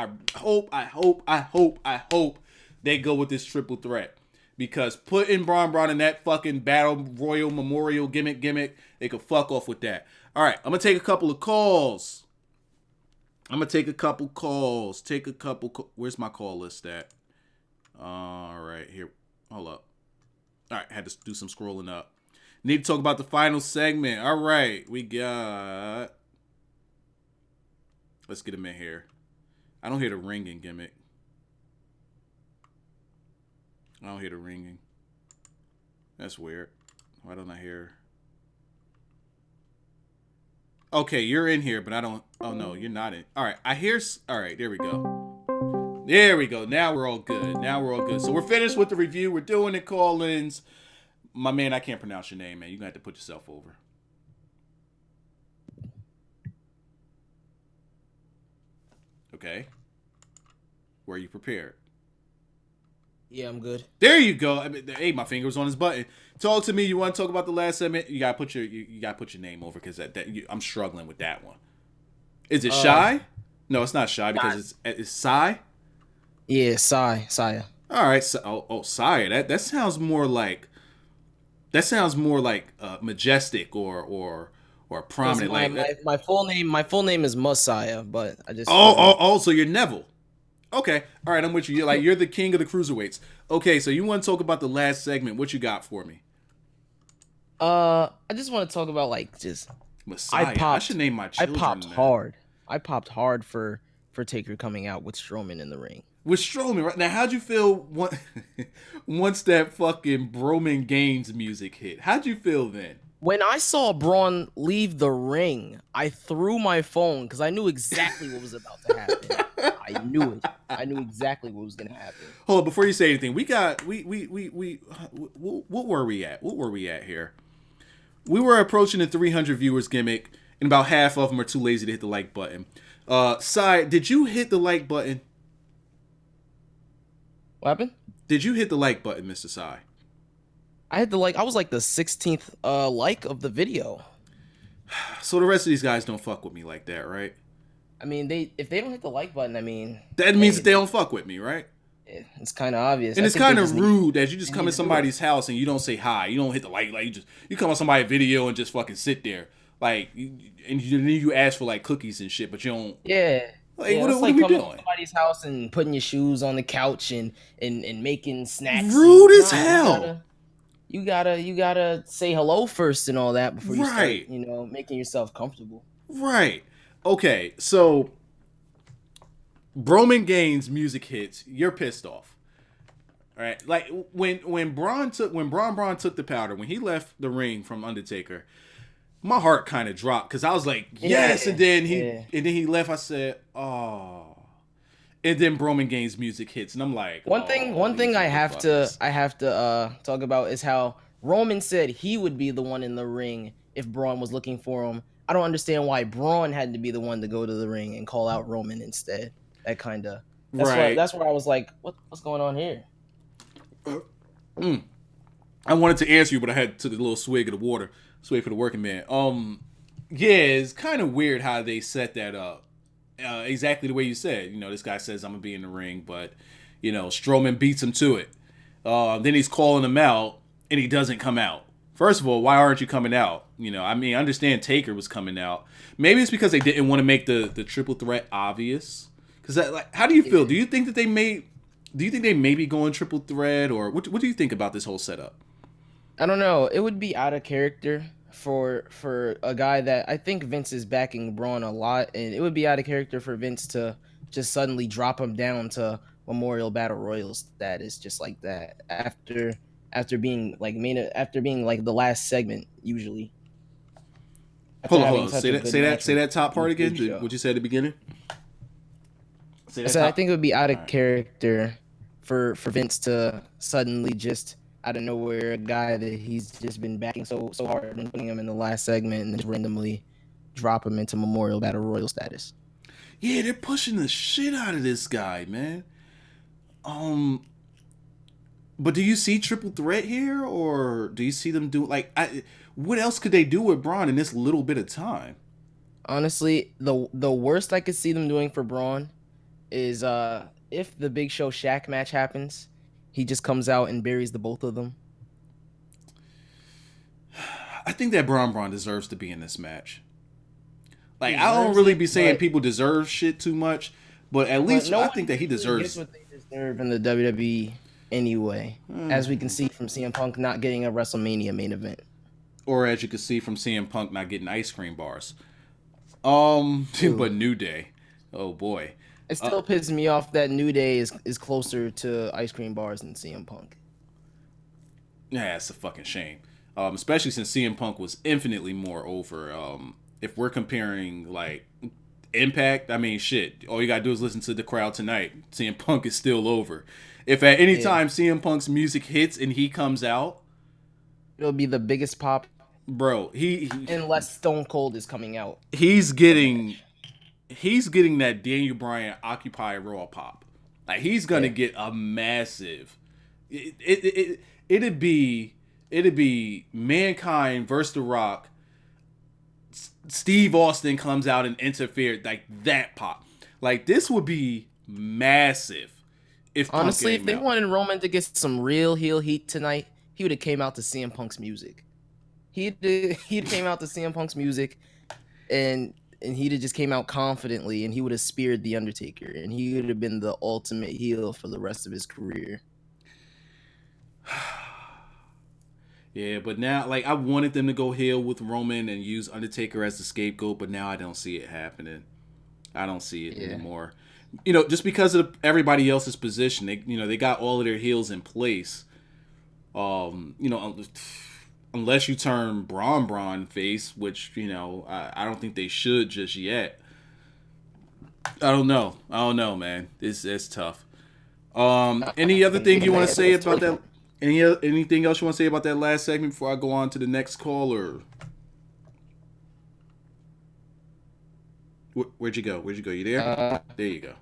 they go with this triple threat. Because putting Braun in that fucking Battle Royal Memorial gimmick, they could fuck off with that. All right, I'm going to take a couple of calls. Where's my call list at? All right, here. Hold up. All right, had to do some scrolling up. Need to talk about the final segment. All right, we got... Let's get him in here. I don't hear the ringing gimmick. That's weird. Why don't I hear... Okay, you're in here, but I don't... Oh, no, you're not in. All right, I hear... All right, there we go. Now we're all good. So we're finished with the review. We're doing the call-ins. My man, I can't pronounce your name, man. You're going to have to put yourself over. Okay. Were you prepared? Yeah, I'm good. There you go. Hey, my finger was on his button. Talk to me. You want to talk about the last segment? You gotta put your name over, because I'm struggling with that one. Is it Shy? No, it's not Shy, because it's Sai. Yeah, Saya. All right. So, Saya. That sounds more like majestic or prominent. My full name is Messiah, but I just so you're Neville. Okay, all right, I'm with you. You're the king of the cruiserweights. Okay, so you want to talk about the last segment? What you got for me? I just want to talk about just Messiah. I should name my children. I popped hard for Taker coming out with Strowman in the ring. With Strowman, right now, how'd you feel once that fucking Roman Gaines music hit? How'd you feel then? When I saw Braun leave the ring, I threw my phone because I knew exactly what was about to happen. I knew it. I knew exactly what was gonna happen. Hold on, before you say anything, what were we at? What were we at here? We were approaching the 300 viewers gimmick, and about half of them are too lazy to hit the like button. Sai, did you hit the like button? What happened? Did you hit the like button, Mr. Sai? I had the I was like the 16th like of the video. So the rest of these guys don't fuck with me like that, right? I mean, if they don't hit the like button, that means that they don't fuck with me, right? It's kind of obvious. And it's kind of rude that you just come in somebody's house and you don't say hi. You don't hit the like you come on somebody's video and just fucking sit there. And you ask for cookies and shit, but you don't. Yeah. What are we doing? To somebody's house and putting your shoes on the couch and making snacks. Rude as hell. You gotta say hello first and all that before you right. start, making yourself comfortable. Right. Okay. So Roman Gaines music hits, you're pissed off. All right. When Braun took the powder, when he left the ring from Undertaker, my heart kind of dropped because I was like, yes, and then Yeah. he left. I said, oh, and then Roman Gaines music hits, and I'm like, One thing these motherfuckers. I have to talk about is how Roman said he would be the one in the ring if Braun was looking for him. I don't understand why Braun had to be the one to go to the ring and call out Roman instead. That kind of Right. that's where I was like, what's going on here? I wanted to answer you, but I had to took a little swig of the water. Swig for the working man. Yeah, it's kind of weird how they set that up. Exactly the way you said. You know, this guy says I'm gonna be in the ring, but you know, Strowman beats him to it. Then he's calling him out, and he doesn't come out. First of all, why aren't you coming out? You know, I mean, I understand Taker was coming out. Maybe it's because they didn't want to make the triple threat obvious. Because like, how do you feel? Do you think that they may be going triple threat, or what do you think about this whole setup? I don't know. It would be out of character for a guy that I think Vince is backing Braun a lot, and it would be out of character for Vince to just suddenly drop him down to Memorial Battle Royal status just like that after being like the last segment usually. Hold on. Say that top part again. What you said at the beginning? So I think it would be out of character for Vince to suddenly just out of nowhere a guy that he's just been backing so hard and putting him in the last segment and then randomly drop him into Memorial Battle Royal status. Yeah, they're pushing the shit out of this guy, man. But do you see triple threat here, or do you see them do what else could they do with Braun in this little bit of time? Honestly, the worst I could see them doing for Braun is if the Big Show Shaq match happens, he just comes out and buries the both of them. I think that Braun deserves to be in this match. Like, I don't really be saying people deserve shit too much, but at least I think that he deserves what they deserve in the WWE anyway, as we can see from CM Punk not getting a WrestleMania main event. Or as you can see from CM Punk not getting ice cream bars. But New Day. Oh boy. It still pisses me off that New Day is closer to ice cream bars than CM Punk. Yeah, it's a fucking shame. Especially since CM Punk was infinitely more over. If we're comparing like Impact, I mean, shit. All you gotta do is listen to the crowd tonight. CM Punk is still over. If at any time CM Punk's music hits and he comes out, it'll be the biggest pop, bro. He unless Stone Cold is coming out. He's getting that Daniel Bryan Occupy Raw pop. Like, he's gonna get a massive. It'd be Mankind versus The Rock. Steve Austin comes out and interfered, like that pop. Like, this would be massive. Honestly, if they wanted Roman to get some real heel heat tonight, he would have came out to CM Punk's music. He'd came out to CM Punk's music, and he'd have just came out confidently, and he would have speared the Undertaker, and he would have been the ultimate heel for the rest of his career. Yeah, but now, like, I wanted them to go heel with Roman and use Undertaker as the scapegoat, but now I don't see it happening. I don't see it anymore. You know, just because of everybody else's position, they got all of their heels in place. Unless you turn Braun face, which, I don't think they should just yet. I don't know, man. It's tough. Any other thing you want to say about that? Anything else you want to say about that last segment before I go on to the next caller? Where'd you go? You there? There you go.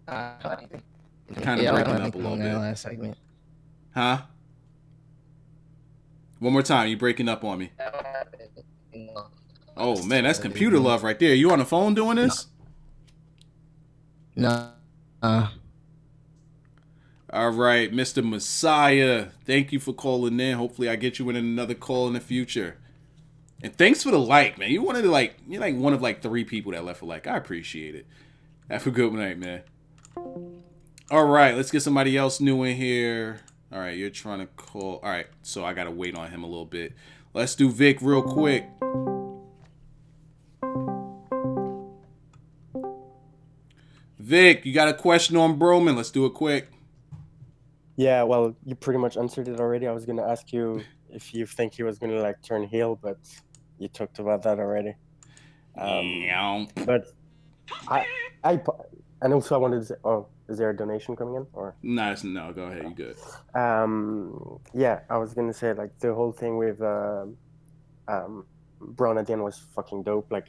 Kind of breaking up a little bit. Last segment. Huh? One more time. You breaking up on me. Oh man, that's computer love right there. You on the phone doing this? No. All right, Mr. Messiah. Thank you for calling in. Hopefully I get you in another call in the future. And thanks for the like, man. You're like one of like 3 people that left a like. I appreciate it. Have a good night, man. All right, let's get somebody else new in here. All right, you're trying to call. All right, so I got to wait on him a little bit. Let's do Vic real quick. Vic, you got a question on Broman? Let's do it quick. Yeah, well, you pretty much answered it already. I was going to ask you if you think he was going to like turn heel, but you talked about that already. Yeah. But I and also I wanted to say, oh, is there a donation coming in or? Nice. No, go ahead. You good? Yeah, I was gonna say like the whole thing with Braun at the end was fucking dope. Like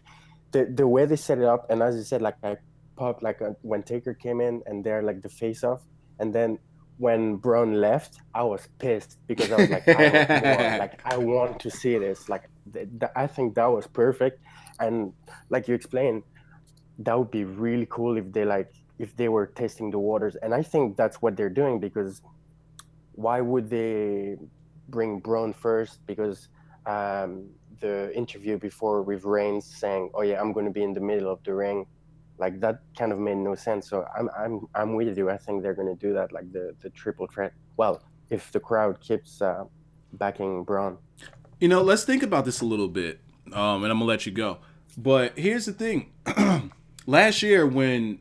the way they set it up, and as you said, like I popped like when Taker came in and they're like the face off, and then when Braun left, I was pissed because I was like, I want more. Like I want to see this. Like I think that was perfect, and like you explained, that would be really cool if they were testing the waters, and I think that's what they're doing because why would they bring Braun first? Because the interview before with Reigns saying, "Oh yeah, I'm going to be in the middle of the ring," like that kind of made no sense. So I'm with you. I think they're going to do that, like the triple threat. Well, if the crowd keeps backing Braun. Let's think about this a little bit, and I'm gonna let you go. But here's the thing: last year, when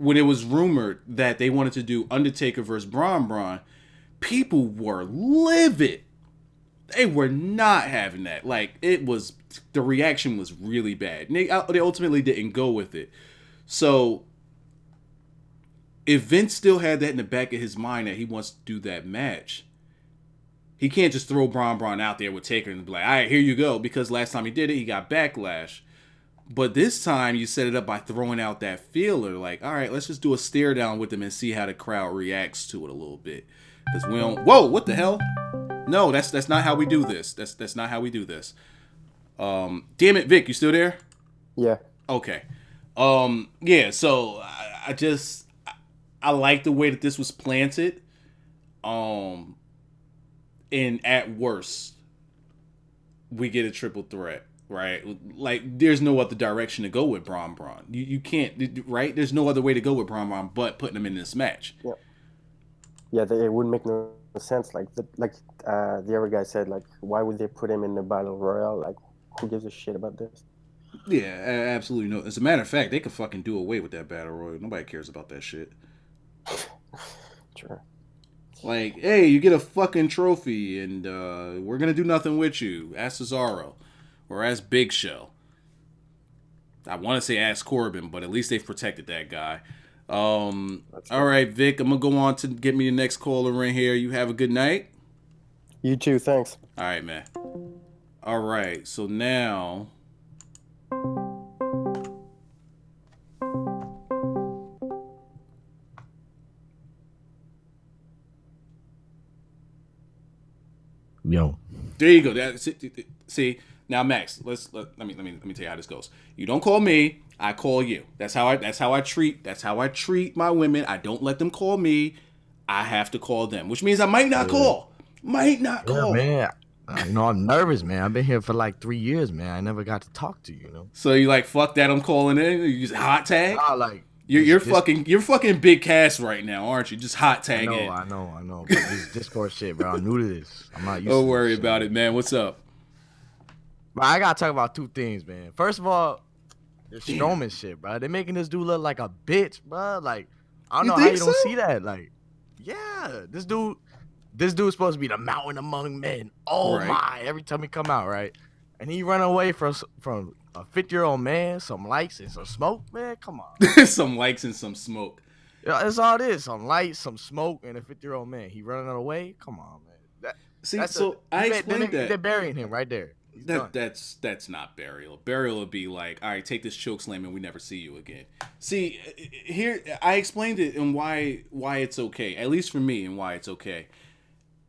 it was rumored that they wanted to do Undertaker versus Braun, people were livid. They were not having that. Like the reaction was really bad. And they ultimately didn't go with it. So if Vince still had that in the back of his mind that he wants to do that match, he can't just throw Braun out there with Taker and be like, all right, here you go. Because last time he did it, he got backlash. But this time you set it up by throwing out that feeler. Like, all right, let's just do a stare down with him and see how the crowd reacts to it a little bit. Because we don't... Whoa, what the hell? No, that's not how we do this. That's not how we do this. Damn it, Vic, you still there? Yeah. Okay. Yeah, so I like the way that this was planted. And at worst, we get a triple threat, right? Like, there's no other direction to go with Braun. You can't, right? There's no other way to go with Braun but putting him in this match. Yeah. Yeah, it wouldn't make no sense. Like the other guy said, like, why would they put him in the battle royal? Like, who gives a shit about this? Yeah, absolutely no. As a matter of fact, they could fucking do away with that battle royal. Nobody cares about that shit. Sure. Like, hey, you get a fucking trophy, and we're gonna do nothing with you. Ask Cesaro, or ask Big Show. I want to say ask Corbin, but at least they've protected that guy. All right, Vic, I'm gonna go on to get me the next caller in here. You have a good night. You too. Thanks. All right, man. All right, so now. Yo. There you go. See, now Max, let me tell you how this goes. You don't call me, I call you. That's how I treat my women. I don't let them call me. I have to call them, which means I might not call. Yeah, man. I'm nervous, man. I've been here for like 3 years, man. I never got to talk to you, So you like, fuck that, I'm calling in. You just hot tag. You're fucking big Cass right now, aren't you? Just hot tag in. I know. But this Discord shit, bro. I'm new to this. I'm not used to this. Don't worry about it, man. What's up? But I gotta talk about two things, man. First of all, the Strowman shit, bro. They're making this dude look like a bitch, bro. Like, I don't know how you don't see that. Like, yeah, this dude's supposed to be the mountain among men. Oh my! Every time he come out, right, and he run away from a 50-year-old man, some lights and some smoke, man. Come on. Some lights and some smoke. Yeah, that's all it is. Some lights, some smoke, and a 50-year-old man. He running away. Come on, man. I explained that they're burying him right there. That's not burial. Burial would be like, all right, take this choke slam and we never see you again. See, here I explained it and why it's okay, at least for me, and why it's okay.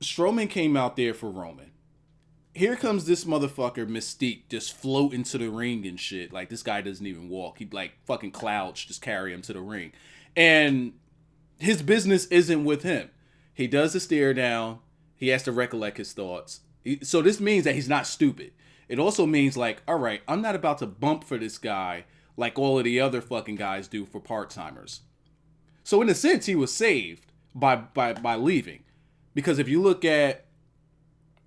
Strowman came out there for Roman. Here comes this motherfucker Mystique just floating to the ring and shit. Like, this guy doesn't even walk. He like fucking clouds just carry him to the ring, and his business isn't with him. He does the stare down. He has to recollect his thoughts. So this means that he's not stupid. It also means like, all right, I'm not about to bump for this guy like all of the other fucking guys do for part-timers. So in a sense, he was saved by leaving. Because if you look at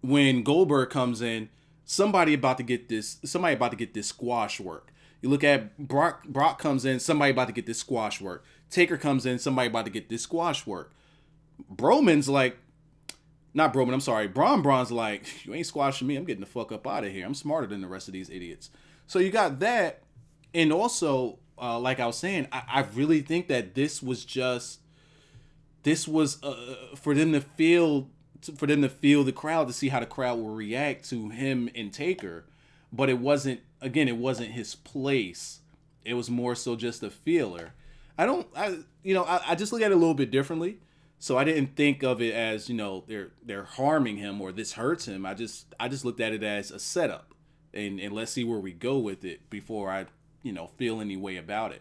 when Goldberg comes in, somebody about to get this squash work. You look at Brock comes in, somebody about to get this squash work. Taker comes in, somebody about to get this squash work. Broman's like, not Broman, I'm sorry, Braun's like, you ain't squashing me. I'm getting the fuck up out of here. I'm smarter than the rest of these idiots. So you got that. And also, like I was saying, I really think that this was for them to feel the crowd, to see how the crowd will react to him and Taker. But it wasn't his place. It was more so just a feeler. I just look at it a little bit differently. So I didn't think of it as, they're harming him or this hurts him. I just looked at it as a setup, and let's see where we go with it before I, feel any way about it.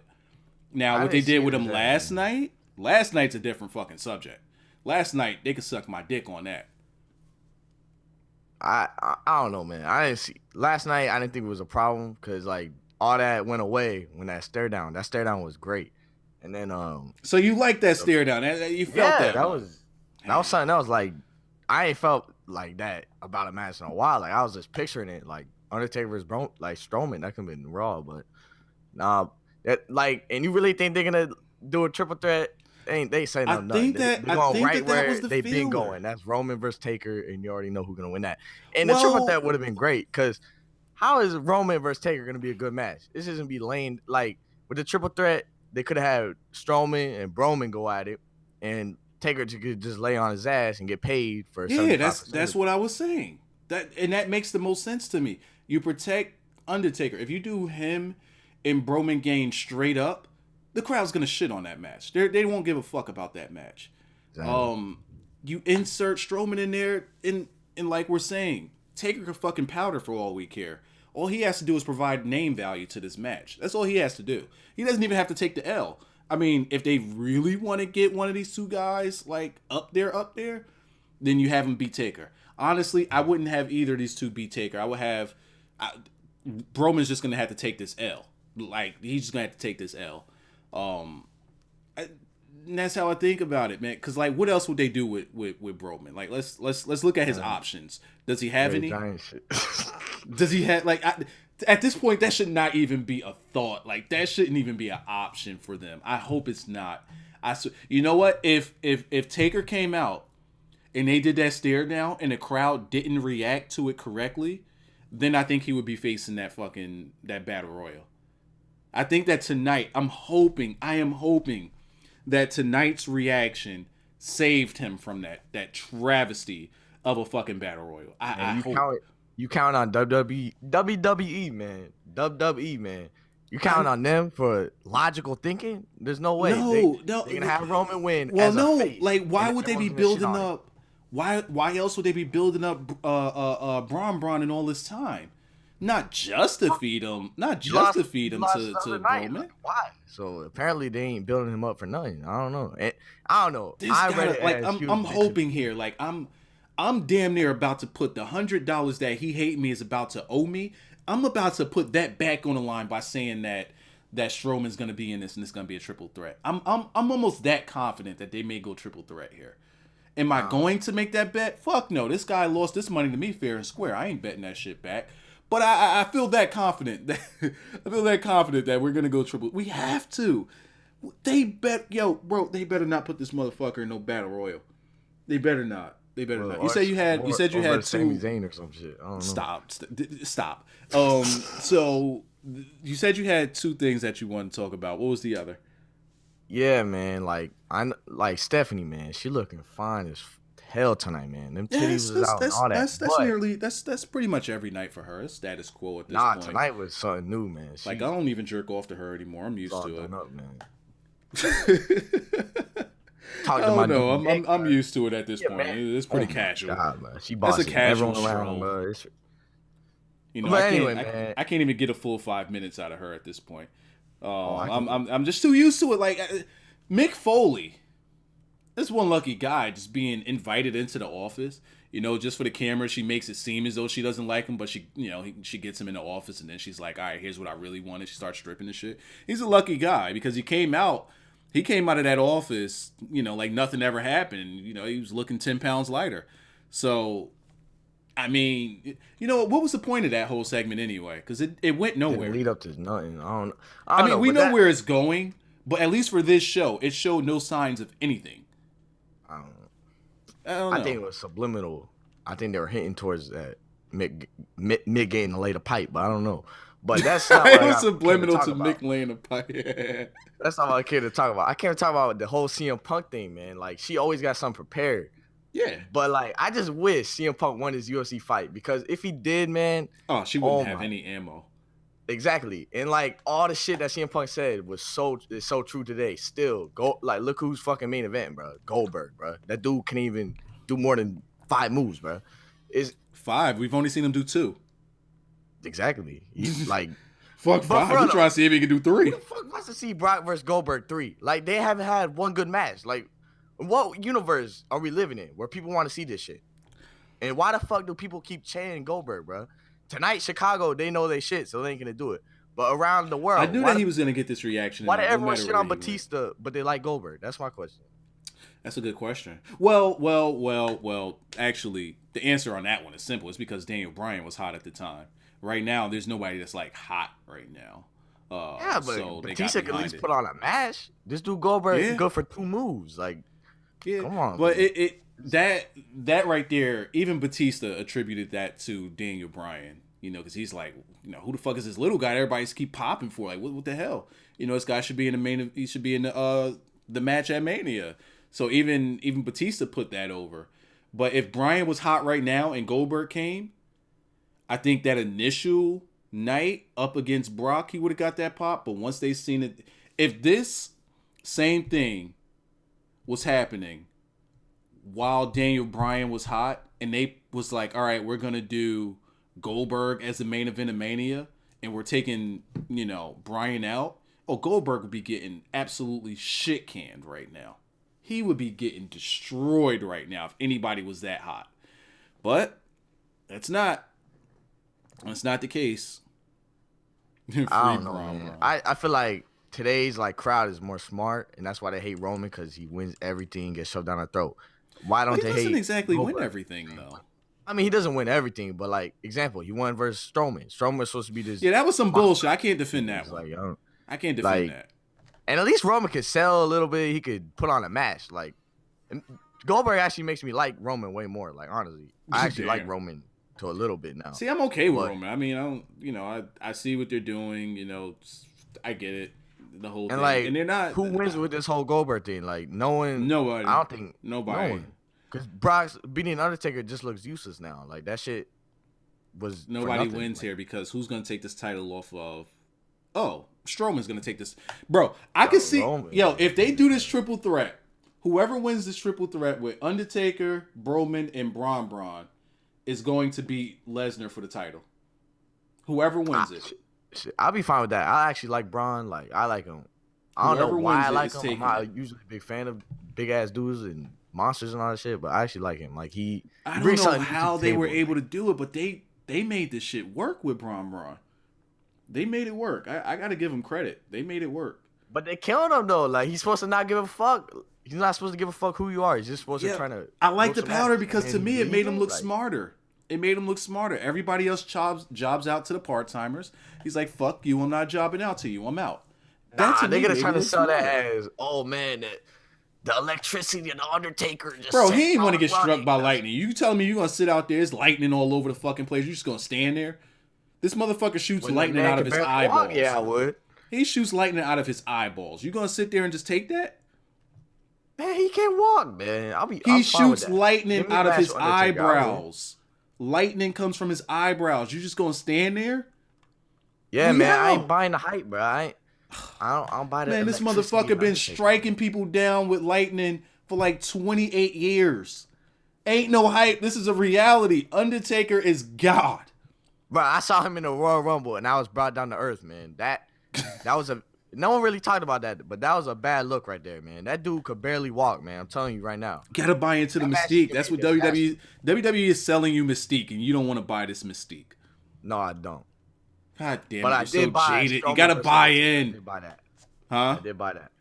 Now, what they did with him last night's a different fucking subject. Last night, they could suck my dick on that. I don't know, man. Last night, I didn't think it was a problem because, like, all that went away when that stare down. That stare down was great. And then so you like that stare down? You felt that? That was something else. Like, I ain't felt like that about a match in a while. Like, I was just picturing it, like Undertaker versus Strowman. That could have been Raw, but nah. And you really think they're gonna do a triple threat? They say nothing. They're going right where they've been going. That's Roman versus Taker, and you already know who's gonna win that. And the triple threat would have been great because how is Roman versus Taker gonna be a good match? This isn't be lane like with the triple threat. They could have had Strowman and Broman go at it, and Taker could just lay on his ass and get paid for. Yeah, that's what I was saying. That makes the most sense to me. You protect Undertaker. If you do him and Broman gain straight up, the crowd's gonna shit on that match. They won't give a fuck about that match. Damn. You insert Strowman in there, and like we're saying, Taker could fucking powder for all we care. All he has to do is provide name value to this match. That's all he has to do. He doesn't even have to take the L. I mean, if they really want to get one of these two guys like up there, then you have him beat Taker. Honestly, I wouldn't have either of these two beat Taker. I would have Broman's just gonna have to take this L. Like, he's just gonna have to take this L. And that's how I think about it, man. Because, like, what else would they do with Broman? Like, let's look at his options. Does he have any? Does he have at this point, that should not even be a thought. Like, that shouldn't even be an option for them. I hope it's not. You know what? If Taker came out and they did that stare down and the crowd didn't react to it correctly, then I think he would be facing that battle royal. I think that tonight, I am hoping that tonight's reaction saved him from that travesty of a fucking battle royal. You count on WWE, man. WWE, man. You count on them for logical thinking? There's no way. They're gonna have Roman win. Well, no. Like, why would they be building up? Why else would they be building up Braun and all this time? Not just to feed him. To Roman. Why? So apparently they ain't building him up for nothing. I don't know. I'm hoping here. Like, I'm damn near about to put the $100 that he hate me is about to owe me. I'm about to put that back on the line by saying that Strowman's gonna be in this and it's gonna be a triple threat. I'm almost that confident that they may go triple threat here. Am I going to make that bet? Fuck no. This guy lost this money to me fair and square. I ain't betting that shit back. But I feel that confident. That we're gonna go triple. We have to. They better not put this motherfucker in no battle royal. They better not. You said you had two. Sami Zayn or some shit. I don't know. Stop. So you said you had two things that you wanted to talk about. What was the other? Yeah, man. Like Stephanie, man. She looking fine as hell tonight, man. Them titties was out and all that. That's pretty much every night for her. It's status quo at this point. Tonight was something new, man. I don't even jerk off to her anymore. I'm used to it. Up, man. I don't know. I'm used to it at this point. Man. It's pretty casual. God, man. She bossing everyone around, bro. I can't even get a full 5 minutes out of her at this point. I'm just too used to it. Like, Mick Foley, this one lucky guy just being invited into the office, just for the camera. She makes it seem as though she doesn't like him, but she gets him in the office, and then she's like, all right, here's what I really wanted. She starts stripping and shit. He's a lucky guy because he came out of that office, like nothing ever happened. He was looking 10 pounds lighter. So, I mean, what was the point of that whole segment anyway? Because it went nowhere. Lead up to nothing. I mean, we know where it's going, but at least for this show, it showed no signs of anything. I don't know. I don't know. I think it was subliminal. I think they were hinting towards that Mick getting to lay the pipe, but I don't know. But that's not what it was subliminal to about. Mick laying a pipe. That's not what I came to talk about. I came to talk about the whole CM Punk thing, man. Like, she always got something prepared. Yeah. But, like, I just wish CM Punk won his UFC fight, because if he did, man. Oh, she wouldn't have any ammo. Exactly. And, like, all the shit that CM Punk said is so true today. Still, look who's fucking main event, bro. Goldberg, bro. That dude can even do more than 5 moves, bro. Is 5. We've only seen him do 2. Exactly. He's like, fuck 5. You trying to see if he can do 3? Who the fuck wants to see Brock versus Goldberg 3? Like, they haven't had one good match. Like, what universe are we living in where people want to see this shit? And why the fuck do people keep chanting Goldberg, bro? Tonight, Chicago, they know they shit, so they ain't gonna do it. But around the world, I knew that he was gonna get this reaction. Why did everyone shit on Batista, but they like Goldberg? That's my question. That's a good question. Well. Actually, the answer on that one is simple. It's because Daniel Bryan was hot at the time. Right now, there's nobody that's like hot right now. Yeah, but so Batista can at least put on a match. This dude Goldberg can go for 2 moves. Like, come on. But that right there, even Batista attributed that to Daniel Bryan. You know, because he's like, you know, who the fuck is this little guy that everybody's keep popping for? Like, what the hell? You know, this guy should be in the main. He should be in the match at Mania. So even Batista put that over. But if Bryan was hot right now and Goldberg came, I think that initial night up against Brock, he would have got that pop. But once they seen it, if this same thing was happening while Daniel Bryan was hot and they was like, all right, we're gonna do Goldberg as the main event of Mania and we're taking, you know, Bryan out, Goldberg would be getting absolutely shit canned right now. He would be getting destroyed right now if anybody was that hot. But that's not the case. I don't know, man. I feel like today's like crowd is more smart, and that's why they hate Roman, because he wins everything, gets shoved down their throat. Why don't they hate? He doesn't exactly win everything though. I mean, he doesn't win everything, but like example, he won versus Strowman. Strowman was supposed to be this. Yeah, that was some bullshit. I can't defend that one. Like, I can't defend that. And at least Roman could sell a little bit. He could put on a match. Like, and Goldberg actually makes me like Roman way more. Like, honestly, I actually like Roman to a little bit now. See, I'm okay with Roman. I mean, I don't, you know, I see what they're doing. You know, I get it. The whole thing. Like, and they're not. Who wins with this whole Goldberg thing? Like, nobody. I don't think nobody. No one. Because Brock's beating Undertaker just looks useless now. Like, that shit was. Nobody wins here because who's gonna take this title off of? Oh, Strowman's gonna take this, bro. I can see, if they do this triple threat, whoever wins this triple threat with Undertaker, Broman, and Braun is going to beat Lesnar for the title. Whoever wins it, I'll be fine with that. I actually like Braun. Like, I like him. I don't know why I like him. I'm not usually a big fan of big ass dudes and monsters and all that shit, but I actually like him. Like, I don't know how they were able to do it, but they made this shit work with Braun. They made it work. I got to give him credit. They made it work. But they killed him, though. Like, he's supposed to not give a fuck. He's not supposed to give a fuck who you are. He's just supposed to try to... I like the powder because, to me, it made him look smarter. It made him look smarter. Everybody else jobs out to the part-timers. He's like, fuck you. I'm not jobbing out to you. I'm out. They're going to try to sell that as, oh, man, the electricity of the Undertaker. Bro, he ain't want to get struck by lightning. You telling me you going to sit out there, it's lightning all over the fucking place. You just going to stand there? This motherfucker shoots lightning out of his eyeballs. Yeah, I would. He shoots lightning out of his eyeballs. You gonna sit there and just take that? Man, he can't walk, man. He shoots lightning out of his eyebrows. Lightning comes from his eyebrows. You just gonna stand there? Yeah, man. I ain't buying the hype, bro. I don't buy that. Man, this motherfucker been striking people down with lightning for like 28 years. Ain't no hype. This is a reality. Undertaker is God. Bro, I saw him in the Royal Rumble, and I was brought down to earth, man. That was no one really talked about that, but that was a bad look right there, man. That dude could barely walk, man. I'm telling you right now. Gotta buy into the mystique. That's what WWE is selling you, mystique, and you don't want to buy this mystique. No, I don't. God damn but it, I you're did so buy jaded. You gotta buy in. I did buy that. Huh? I did buy that.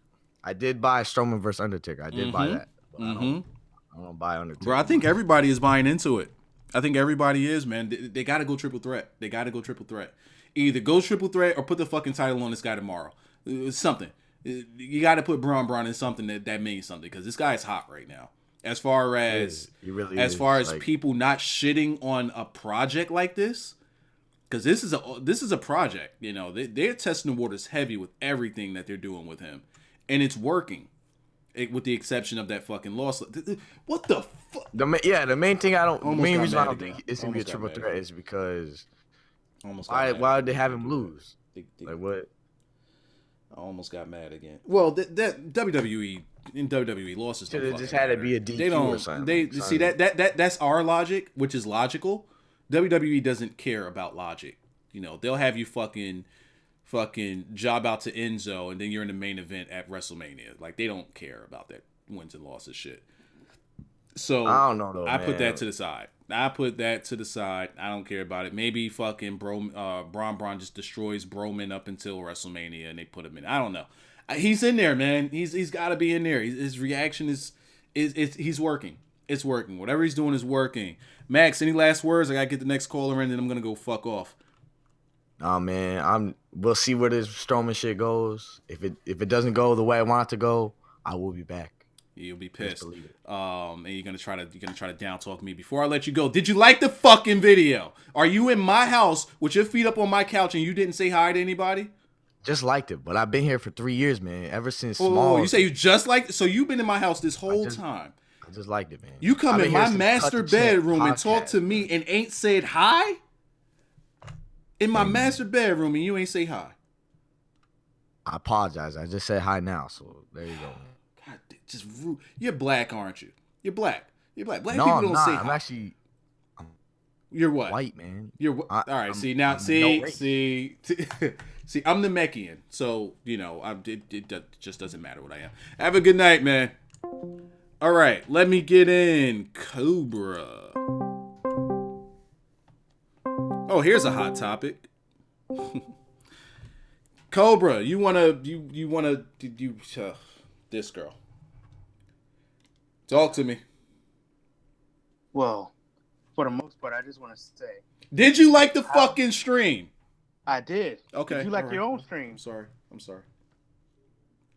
I did buy Strowman versus Undertaker. I did buy that. But I don't buy Undertaker. Bro, I think everybody is buying into it. I think everybody is, man. They got to go triple threat. Either go triple threat or put the fucking title on this guy tomorrow. Something. You got to put Braun in something that means something, because this guy is hot right now. As far as He really as is, far as like, people not shitting on a project like this, because this is a project. You know, they're testing the waters heavy with everything that they're doing with him, and it's working. With the exception of that fucking loss. What the fuck? the main thing the Almost main got reason I mad don't again. think it's gonna be a Almost got triple mad threat again. is because Almost got mad why again. would they have him lose? Like what? I almost got mad again. Well, that WWE losses Should don't have just fucking had to matter. be a DQ They don't. or something. They like, see that's our logic, which is logical. WWE doesn't care about logic. You know, they'll have you fucking job out to Enzo, and then you're in the main event at WrestleMania. Like, they don't care about that wins and losses shit. So I don't know though. I put that to the side. I don't care about it. Maybe fucking Braun just destroys Broman up until WrestleMania, and they put him in. I don't know. He's in there, man. He's got to be in there. His reaction is he's working. It's working. Whatever he's doing is working. Max, any last words? I gotta get the next caller in, and I'm gonna go fuck off. Oh man, we'll see where this Strowman shit goes. If it doesn't go the way I want it to go, I will be back. You'll be pissed. And you're gonna try to down talk me before I let you go. Did you like the fucking video? Are you in my house with your feet up on my couch and you didn't say hi to anybody? Just liked it, but I've been here for 3 years, man. Ever since Oh, small. you say you just liked it? So you've been in my house this whole time. I just liked it, man. You come in my master bedroom and talk to me man. and ain't said hi? In my master bedroom and you ain't say hi? I apologize. I just said hi now, so there you go, man. God, just rude. You're black, aren't you? You're black. Black No, people I'm don't not. say I'm hi. actually You're what? white, man. You're all right. I'm- See now. I'm See. no race. See. See. I'm the Mechian, so you know. It just doesn't matter what I am. Have a good night, man. All right. Let me get in Cobra. Oh, here's a hot topic. Cobra, you wanna this girl. Talk to me. Well, for the most part, I just want to say Did you like the fucking stream? I did. Okay. Did you like all your right. own stream? I'm sorry.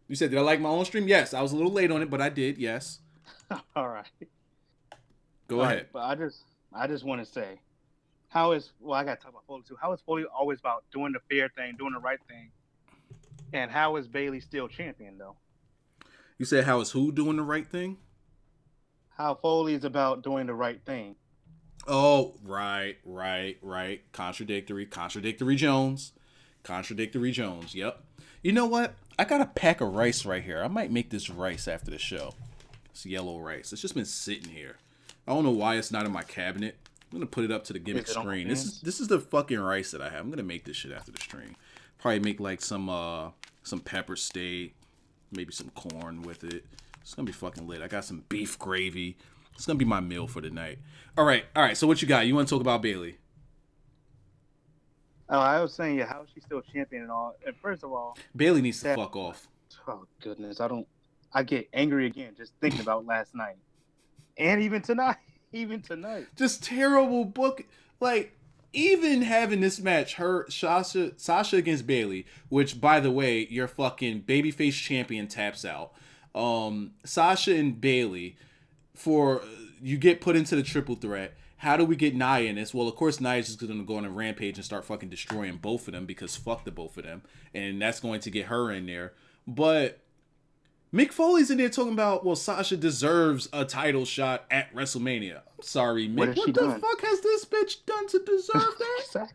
You said, did I like my own stream? Yes. I was a little late on it, but I did. Yes. All right. Go ahead. But I just want to say, I got to talk about Foley too. How is Foley always about doing the fair thing, doing the right thing? And how is Bayley still champion, though? You said, how is who doing the right thing? How Foley is about doing the right thing. Oh, right. Contradictory Jones. Yep. You know what? I got a pack of rice right here. I might make this rice after the show. It's yellow rice. It's just been sitting here. I don't know why it's not in my cabinet. I'm gonna put it up to the gimmick screen. This is the fucking rice that I have. I'm gonna make this shit after the stream. Probably make like some pepper steak, maybe some corn with it. It's gonna be fucking lit. I got some beef gravy. It's gonna be my meal for the night. All right. So what you got? You want to talk about Bayley? Oh, I was saying, how is she still champion and all? And first of all, Bayley needs to fuck off. Oh goodness, I get angry again just thinking about last night, and even tonight. Just terrible book. Like, even having this match, Sasha against Bayley, which, by the way, your fucking babyface champion taps out. Sasha and Bayley, you get put into the triple threat. How do we get Nia in this? Well, of course, Nia's just going to go on a rampage and start fucking destroying both of them because fuck the both of them. And that's going to get her in there. But Mick Foley's in there talking about, well, Sasha deserves a title shot at WrestleMania. I'm sorry, Mick. What the fuck has this bitch done to deserve that?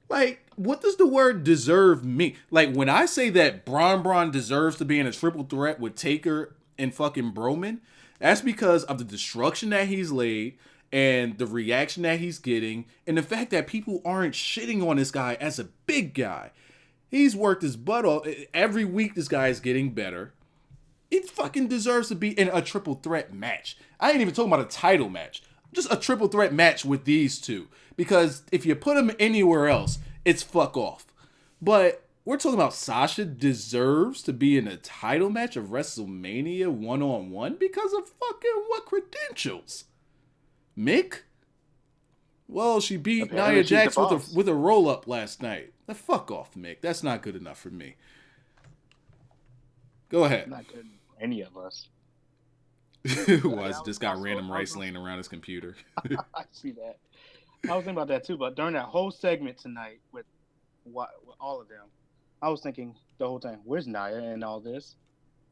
Like, what does the word deserve mean? Like, when I say that Braun deserves to be in a triple threat with Taker and fucking Broman, that's because of the destruction that he's laid and the reaction that he's getting and the fact that people aren't shitting on this guy as a big guy. He's worked his butt off. Every week, this guy is getting better. He fucking deserves to be in a triple threat match. I ain't even talking about a title match. Just a triple threat match with these two. Because if you put him anywhere else, it's fuck off. But we're talking about Sasha deserves to be in a title match of WrestleMania one-on-one because of fucking what credentials? Mick? Well, she beat Nia Jax with a roll-up last night. Now, fuck off, Mick. That's not good enough for me. Go ahead. Not good for any of us. Was just got random rice laying around his computer. I see that. I was thinking about that too, but during that whole segment tonight with all of them, I was thinking the whole time, where's Nia and all this?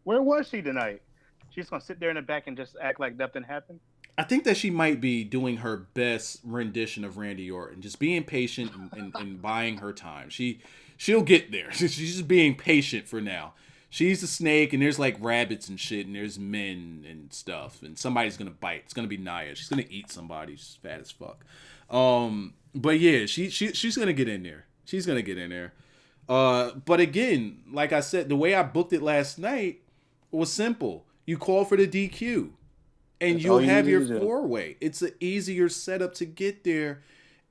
Where was she tonight? She's gonna sit there in the back and just act like nothing happened. I think that she might be doing her best rendition of Randy Orton, just being patient and buying her time. She'll get there. She's just being patient for now. She's a snake, and there's like rabbits and shit, and there's men and stuff, and somebody's gonna bite. It's gonna be Nia. She's gonna eat somebody. She's fat as fuck. But yeah, she's gonna get in there. She's gonna get in there. But again, like I said, the way I booked it last night was simple. You call for the DQ. And you'll have your four-way. It's an easier setup to get there,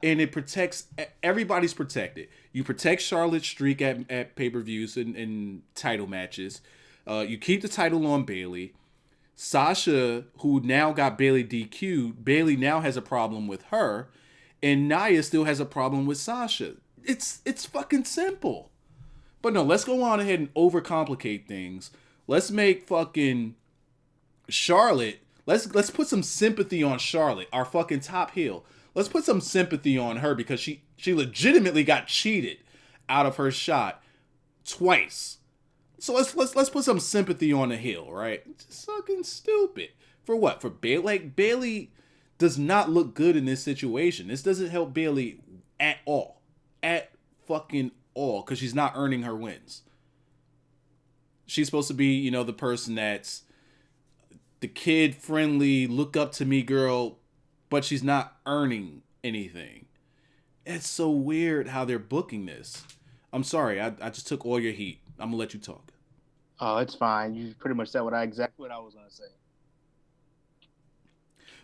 and it protects. Everybody's protected. You protect Charlotte's streak at pay-per-views and title matches. You keep the title on Bayley. Sasha, who now got Bayley DQ'd, Bayley now has a problem with her, and Nia still has a problem with Sasha. It's fucking simple. But no, let's go on ahead and overcomplicate things. Let's make fucking Charlotte. Let's put some sympathy on Charlotte, our fucking top heel. Let's put some sympathy on her because she legitimately got cheated out of her shot twice. So let's put some sympathy on the heel, right? It's fucking stupid. For what? For Bayley? Like, Bayley does not look good in this situation. This doesn't help Bayley at all. At fucking all. Because she's not earning her wins. She's supposed to be, the person that's the kid-friendly, look-up-to-me girl, but she's not earning anything. It's so weird how they're booking this. I'm sorry, I just took all your heat. I'm going to let you talk. Oh, it's fine. You pretty much said exactly what I was going to say.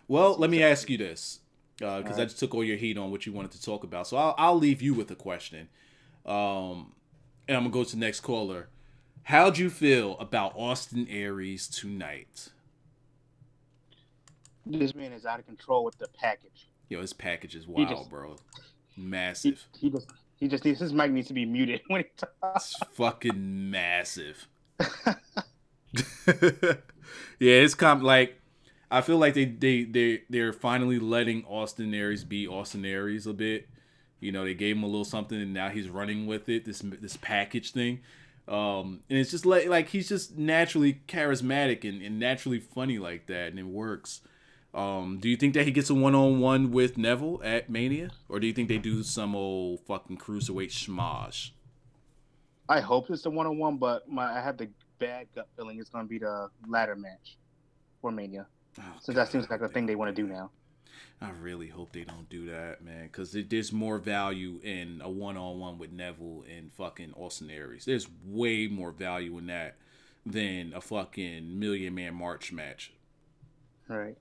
Well, let me ask you this, because I just took all your heat on what you wanted to talk about. So I'll leave you with a question, and I'm going to go to the next caller. How'd you feel about Austin Aries tonight? This man is out of control with the package. Yo, his package is wild, bro. Massive. He just needs his mic needs to be muted when he talks. It's fucking massive. Yeah, it's like I feel like they're finally letting Austin Aries be Austin Aries a bit. They gave him a little something, and now he's running with it. This package thing. And it's just like he's just naturally charismatic and naturally funny like that, and it works. Do you think that he gets a one-on-one with Neville at Mania? Or do you think they do some old fucking cruiserweight schmosh? I hope it's a one-on-one, but I have the bad gut feeling it's going to be the ladder match for Mania. So that seems like the thing they want to do now. I really hope they don't do that, man. Because there's more value in a one-on-one with Neville and fucking Austin Aries. There's way more value in that than a fucking Million Man March match. All right.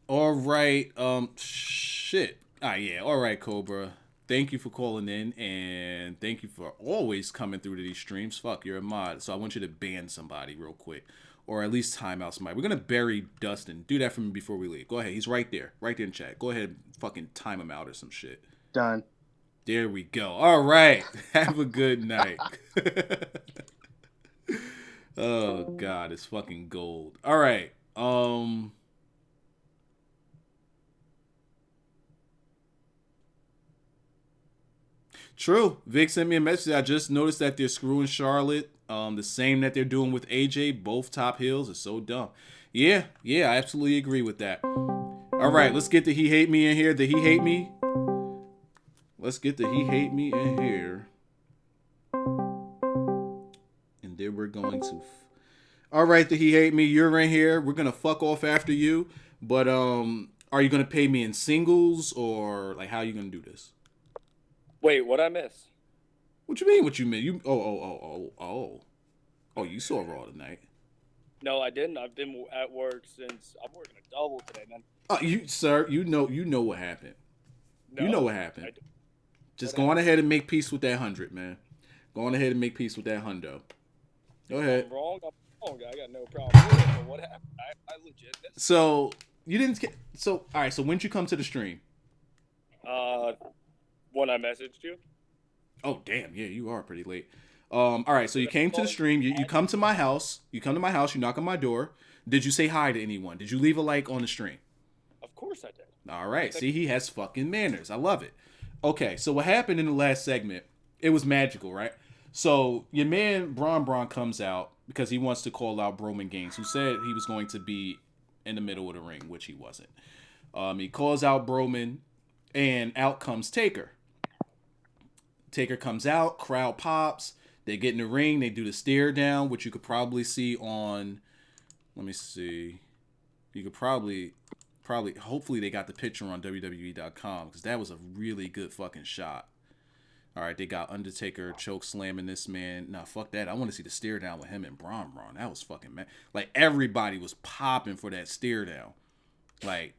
All right, shit. Yeah, all right, Cobra. Thank you for calling in, and thank you for always coming through to these streams. Fuck, you're a mod, so I want you to ban somebody real quick, or at least time out somebody. We're gonna bury Dustin. Do that for me before we leave. Go ahead, he's right there in chat. Go ahead and fucking time him out or some shit. Done. There we go. All right, have a good night. Oh, God, it's fucking gold. All right, True. Vic sent me a message. I just noticed that they're screwing Charlotte. The same that they're doing with AJ. Both top heels are so dumb. Yeah, I absolutely agree with that. All right, let's get the He Hate Me in here. The He Hate Me. Let's get the He Hate Me in here. And then we're going to... All right, the He Hate Me. You're in here. We're going to fuck off after you. But are you going to pay me in singles or like how are you going to do this? Wait, what'd I miss? What you mean? What you mean? You you saw Raw tonight. No, I didn't. I've been at work since I'm working a double today, man. You know what happened. No, you know what happened. Just go on ahead and make peace with that 100, man. Go on ahead and make peace with that hundo. Go ahead. I'm wrong. I got no problem with it. But what happened? I legit missed. So you didn't. So all right. So when'd you come to the stream? When I messaged you. Oh damn! Yeah, you are pretty late. All right. So you came to the stream. You come to my house. You knock on my door. Did you say hi to anyone? Did you leave a like on the stream? Of course I did. All right. See, he has fucking manners. I love it. Okay, so what happened in the last segment, it was magical, right? So your man Braun comes out because he wants to call out Roman Reigns, who said he was going to be in the middle of the ring, which he wasn't. He calls out Roman, and out comes Taker. Taker comes out, crowd pops. They get in the ring. They do the stare down, which you could probably see on. Let me see. You could probably, hopefully they got the picture on WWE.com because that was a really good fucking shot. All right, they got Undertaker choke slamming this man. Nah, fuck that. I want to see the stare down with him and Braun. That was fucking mad. Like, everybody was popping for that stare down. Like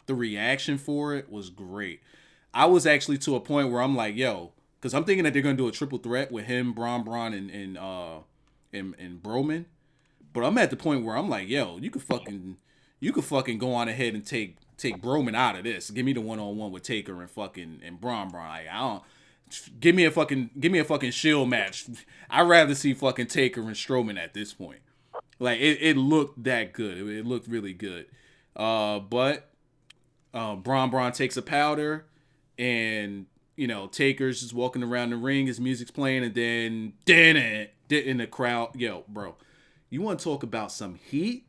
the reaction for it was great. I was actually to a point where I'm like, yo, because I'm thinking that they're gonna do a triple threat with him, Braun, and Roman. But I'm at the point where I'm like, yo, you could fucking go on ahead and take Roman out of this. Give me the 1-on-1 with Taker and Braun. Like, I don't. Give me a fucking Shield match. I'd rather see fucking Taker and Strowman at this point. Like, it looked that good. It looked really good. But Braun takes a powder, and Taker's just walking around the ring. His music's playing, and then in the crowd, yo, bro, you want to talk about some heat?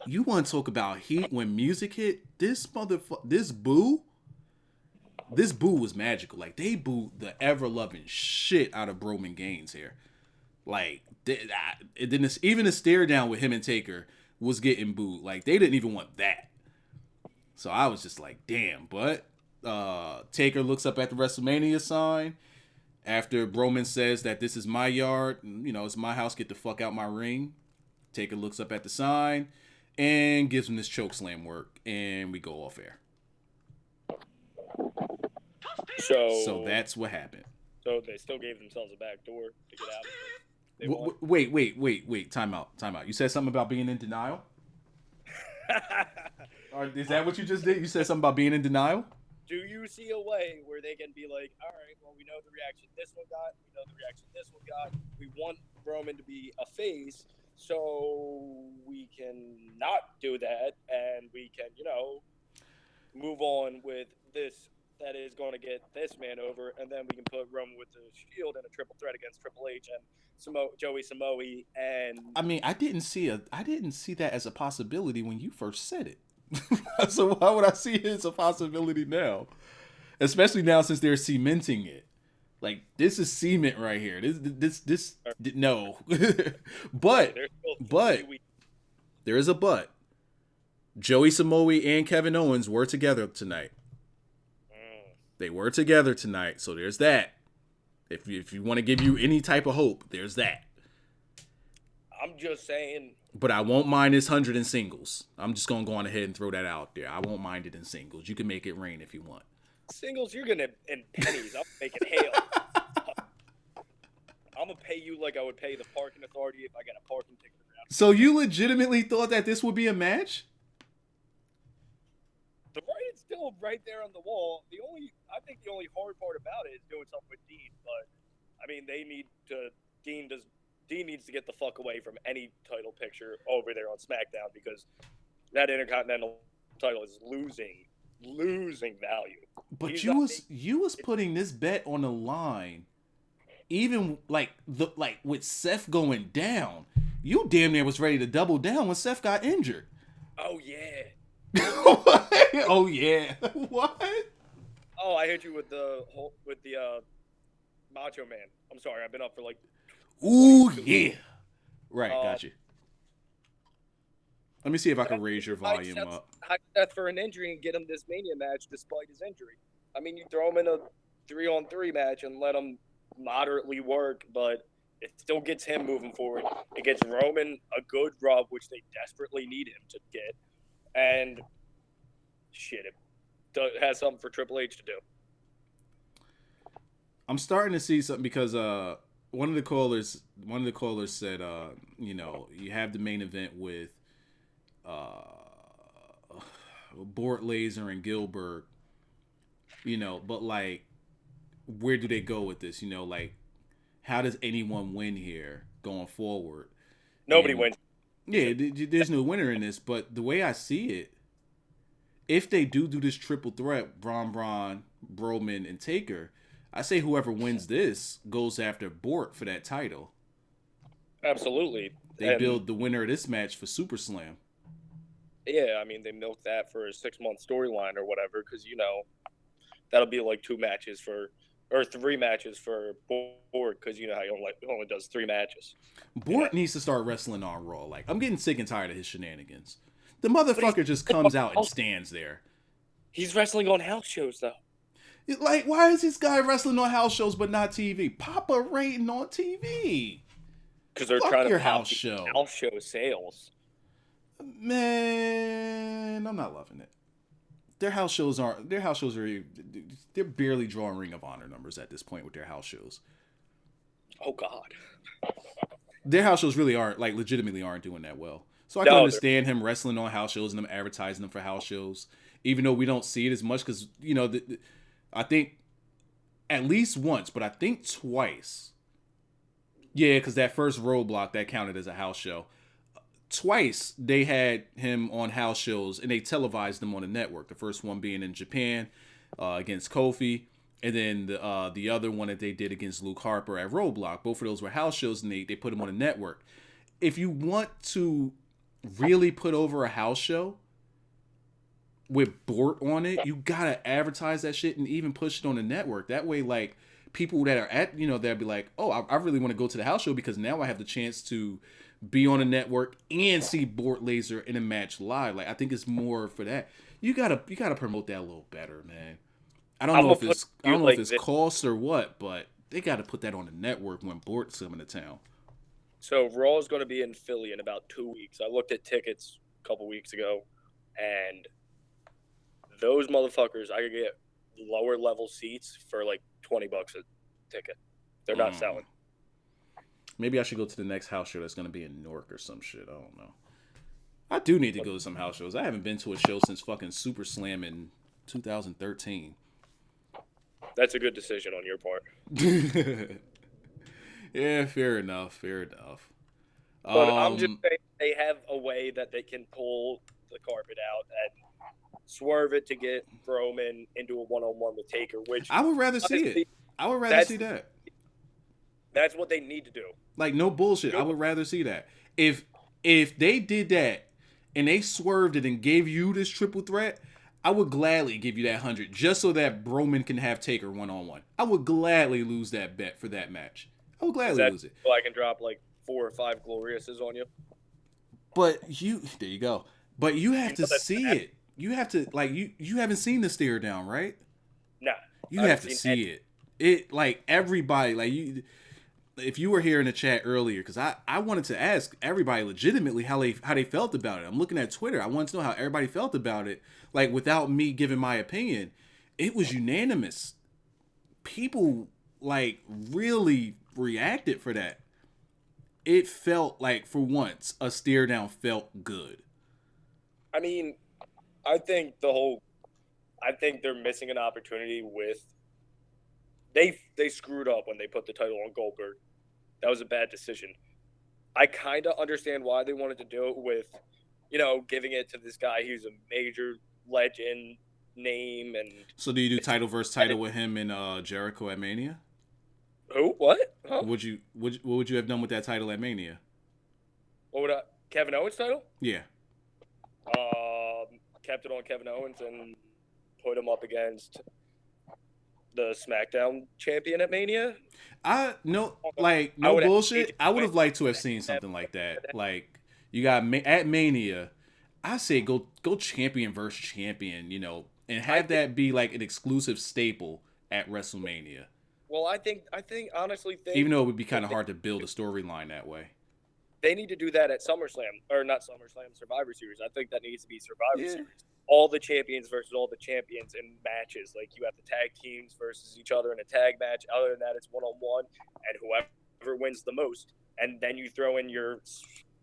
You want to talk about heat when music hit? This boo was magical. Like, they booed the ever-loving shit out of Roman Reigns here. Like, it didn't, even the stare down with him and Taker was getting booed. Like, they didn't even want that. So I was just like, damn. But Taker looks up at the WrestleMania sign after Roman says that this is my yard. It's my house. Get the fuck out my ring. Taker looks up at the sign and gives him this chokeslam work, and we go off air. So that's what happened. So they still gave themselves a back door to get out of it. Wait. Time out. You said something about being in denial? Or is that what you just did? You said something about being in denial? Do you see a way where they can be like, all right, well, we know the reaction this one got. We know the reaction this one got. We want Roman to be a face, so we can not do that, and we can, move on with this that is going to get this man over, and then we can put Roman with the Shield in a triple threat against Triple H and Joey Samoa. And I mean, I didn't see that as a possibility when you first said it. So why would I see it as a possibility now? Especially now since they're cementing it. Like, this is cement right here. This no. but there is a but. Joey Samoa and Kevin Owens were together tonight. They were together tonight, so there's that. If you want to give you any type of hope, there's that. I'm just saying. But I won't mind this 100 in singles. I'm just going to go on ahead and throw that out there. I won't mind it in singles. You can make it rain if you want. Singles, you're going to, in pennies, I'm making hail. I'm going to pay you like I would pay the parking authority if I got a parking ticket. So you legitimately thought that this would be a match? The writing's still right there on the wall. I think the only hard part about it is doing something with Dean. But I mean, Dean needs to get the fuck away from any title picture over there on SmackDown because that Intercontinental title is losing value. But you was putting this bet on the line, even with Seth going down. You damn near was ready to double down when Seth got injured. Oh yeah. Oh yeah. What? Oh, I hit you with the Macho Man. I'm sorry, I've been up for like. Ooh yeah. Right, got you. Let me see if I can raise your volume up. Hype Seth for an injury and get him this Mania match despite his injury. I mean, you throw him in a 3-on-3 match and let him moderately work, but it still gets him moving forward. It gets Roman a good rub, which they desperately need him to get. And shit, it has something for Triple H to do. I'm starting to see something because one of the callers said you have the main event with Bort Laser and Goldberg, but like, where do they go with this? Like, how does anyone win here going forward? Nobody wins. Yeah, there's no winner in this, but the way I see it, if they do this triple threat, Braun, Broman, and Taker, I say whoever wins this goes after Bort for that title. Absolutely. They build the winner of this match for SuperSlam. Yeah, I mean, they milked that for a 6-month storyline or whatever, because, you know, that'll be like 2 matches or 3 matches for Bort, because you know how he only does 3 matches. Bort needs to start wrestling on Raw. Like, I'm getting sick and tired of his shenanigans. The motherfucker just comes out and stands there. He's wrestling on house shows, though. Like, why is this guy wrestling on house shows but not TV? Papa rating on TV. Because they're trying to house show sales. Man, I'm not loving it. Their house shows are they're barely drawing Ring of Honor numbers at this point with their house shows. Oh God. Their house shows really aren't, like, legitimately aren't doing that well. So I can understand him wrestling on house shows and them advertising them for house shows, even though we don't see it as much because, you know, I think at least once, but I think twice. Yeah, because that first Roadblock, that counted as a house show. Twice they had him on house shows and they televised them on the network. The first one being in Japan against Kofi, and then the other one that they did against Luke Harper at Roadblock. Both of those were house shows and they put them on the network. If you want to really put over a house show with Bort on it, you gotta advertise that shit and even push it on the network. That way, like, people that are at, you know, they'll be like, oh, I really want to go to the house show because now I have the chance to be on a network and see Bort Laser in a match live. Like, I think it's more for that. You gotta promote that a little better, man. I don't know if it's cost or what, but they gotta put that on the network when Bort's coming to town. So Raw is going to be in Philly in about 2 weeks. I looked at tickets a couple weeks ago, and those motherfuckers, I could get lower level seats for like $20 a ticket. They're not selling. Maybe I should go to the next house show that's going to be in Newark or some shit. I don't know. I do need to go to some house shows. I haven't been to a show since fucking SuperSlam in 2013. That's a good decision on your part. Yeah, fair enough. But I'm just saying they have a way that they can pull the carpet out and swerve it to get Broman into a one-on-one with Taker, which I would rather see it. I would rather see that. That's what they need to do. Like, no bullshit. I would rather see that. If they did that and they swerved it and gave you this triple threat, I would gladly give you that 100 just so that Broman can have Taker one-on-one. I would gladly lose that bet for that match. I would gladly lose it. So I can drop like 4 or 5 Gloriouses on you. But there you go. But you have to see it. You have to, like, you haven't seen the stare down, right? Nah. You have to see it. It, like, everybody, like, you, if you were here in the chat earlier, because I wanted to ask everybody legitimately how they felt about it. I'm looking at Twitter. I wanted to know how everybody felt about it. Like, without me giving my opinion, it was unanimous. People, like, really reacted for that. It felt like, for once, a stare down felt good. I mean, I think they're missing an opportunity with. They screwed up when they put the title on Goldberg. That was a bad decision. I kind of understand why they wanted to do it with, you know, giving it to this guy who's a major legend name. And so do you do title versus title with him and Jericho at Mania? Who? What? Huh? What would you have done with that title at Mania? What would Kevin Owens title? Yeah. Kept it on Kevin Owens and put him up against the SmackDown champion at Mania. No bullshit. I would have liked to have seen something like that. Like, you got at Mania, I say go champion versus champion, you know, and have that be like an exclusive staple at WrestleMania. Well, I honestly think, even though it would be kind of hard to build a storyline that way. They need to do that at SummerSlam, or not SummerSlam, Survivor Series. I think that needs to be Survivor Series. All the champions versus all the champions in matches. Like, you have the tag teams versus each other in a tag match. Other than that, it's one-on-one, and whoever wins the most. And then you throw in your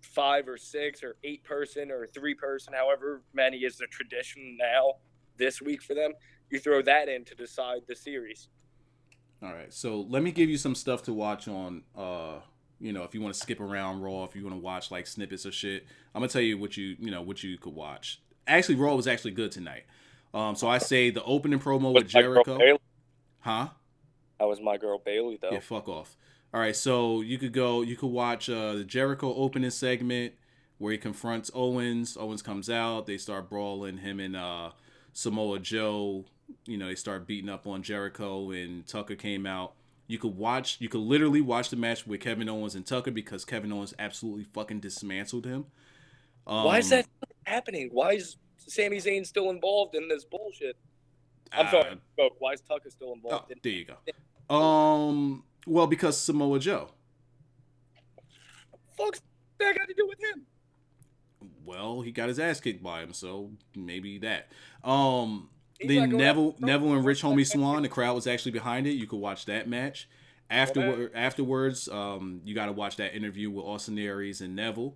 5 or 6 or 8 person or 3 person, however many is the tradition now this week for them. You throw that in to decide the series. All right, so let me give you some stuff to watch on if you want to skip around Raw, if you want to watch like snippets of shit, I'm gonna tell you what you could watch. Actually, Raw was actually good tonight. So I say the opening promo with Jericho. Huh? That was my girl Bayley, though. Yeah, fuck off. All right, so you could watch the Jericho opening segment where he confronts Owens. Owens comes out. They start brawling. Him and Samoa Joe, they start beating up on Jericho, and Tucker came out. You could literally watch the match with Kevin Owens and Tucker because Kevin Owens absolutely fucking dismantled him. Why is that happening? Why is Sami Zayn still involved in this bullshit? I'm sorry, why is Tucker still involved? There you go. Well, because Samoa Joe. Fuck's that got to do with him? Well, he got his ass kicked by him, so maybe that. Then Neville and Rich Homie Swan, the crowd was actually behind it. You could watch that match. Afterwards, you got to watch that interview with Austin Aries and Neville.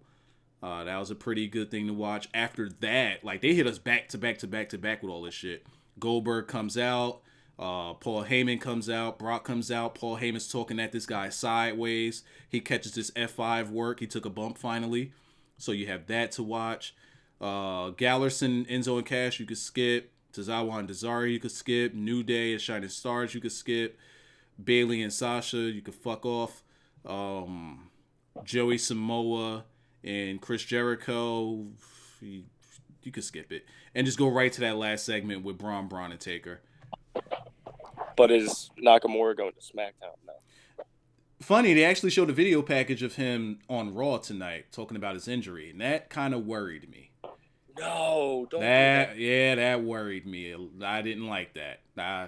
That was a pretty good thing to watch. After that, like, they hit us back to back to back to back with all this shit. Goldberg comes out. Paul Heyman comes out. Brock comes out. Paul Heyman's talking at this guy sideways. He catches this F5 work. He took a bump finally. So you have that to watch. Gallerson, Enzo, and Cash, you could skip. Tozawa and Desari, you could skip. New Day and Shining Stars, you could skip. Bayley and Sasha, you could fuck off. Joey Samoa and Chris Jericho, you could skip it. And just go right to that last segment with Braun, and Taker. But is Nakamura going to SmackDown now? Funny, they actually showed a video package of him on Raw tonight talking about his injury, and that kind of worried me. No, don't that. Do that. Yeah, that worried me. I didn't like that. I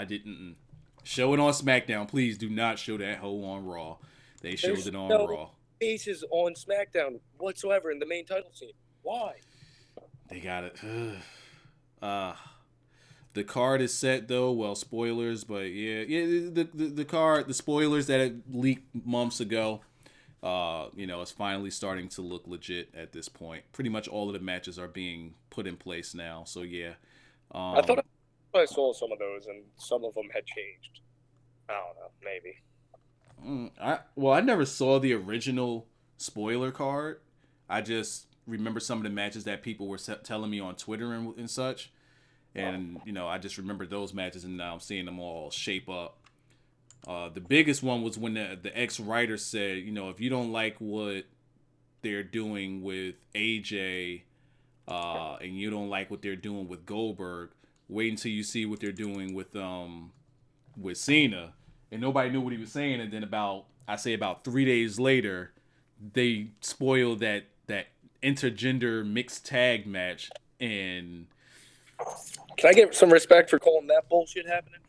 didn't. Show it on SmackDown. Please do not show that hoe on Raw. They showed it on Raw. Faces on SmackDown whatsoever in the main title scene. Why? They got it. The card is set though. Well, spoilers, but yeah. The card, the spoilers that had leaked months ago. It's finally starting to look legit at this point. Pretty much all of the matches are being put in place now. So yeah. I thought I saw some of those, and some of them had changed. I don't know, maybe. I never saw the original spoiler card. I just remember some of the matches that people were telling me on Twitter and such. And, I just remember those matches, and now I'm seeing them all shape up. The biggest one was when the ex-writer said, if you don't like what they're doing with AJ and you don't like what they're doing with Goldberg, wait until you see what they're doing with Cena. And nobody knew what he was saying. And then about 3 days later, they spoiled that intergender mixed tag match. And can I get some respect for calling that bullshit happening?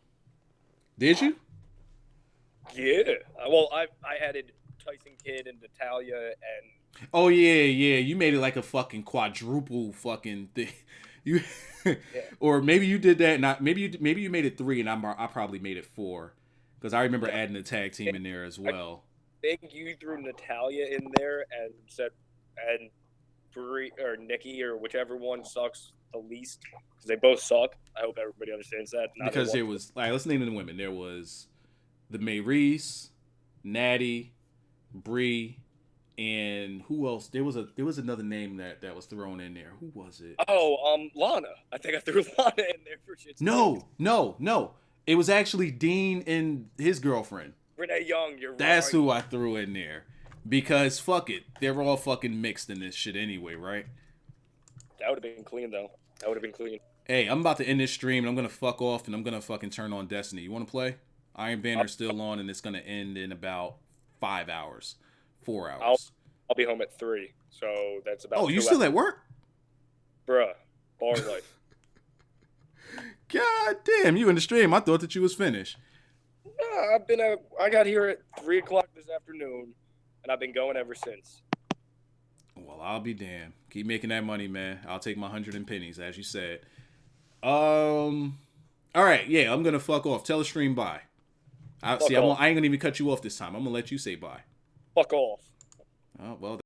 Did you? Yeah. Well, I added Tyson Kidd and Natalya and. Oh yeah. You made it like a fucking quadruple fucking thing. You, yeah. Or maybe you did that. Not maybe you made it 3, and I probably made it 4, because I remember adding a tag team in there as well. I think you threw Natalya in there and said Brie or Nikki or whichever one sucks the least, because they both suck. I hope everybody understands that. Because there was let's name the women. There was the Maryse, Natty, Brie, and who else? There was another name that was thrown in there. Who was it? Oh, Lana. I think I threw Lana in there for shit. No. It was actually Dean and his girlfriend. Renee Young, That's who I threw in there. Because fuck it. They're all fucking mixed in this shit anyway, right? That would have been clean, though. That would have been clean. Hey, I'm about to end this stream, and I'm going to fuck off, and I'm going to fucking turn on Destiny. You want to play? Iron Banner's still on, and it's going to end in about 5 hours. 4 hours. I'll be home at 3, so that's about. Oh, you still at work? Bruh. Bar life. God damn, you in the stream. I thought that you was finished. Nah, I got here at 3 o'clock this afternoon, and I've been going ever since. Well, I'll be damned. Keep making that money, man. I'll take my 100 and pennies, as you said. All right, yeah, I'm gonna fuck off. Tell the stream bye. I ain't gonna even cut you off this time. I'm gonna let you say bye. Fuck off. Oh well.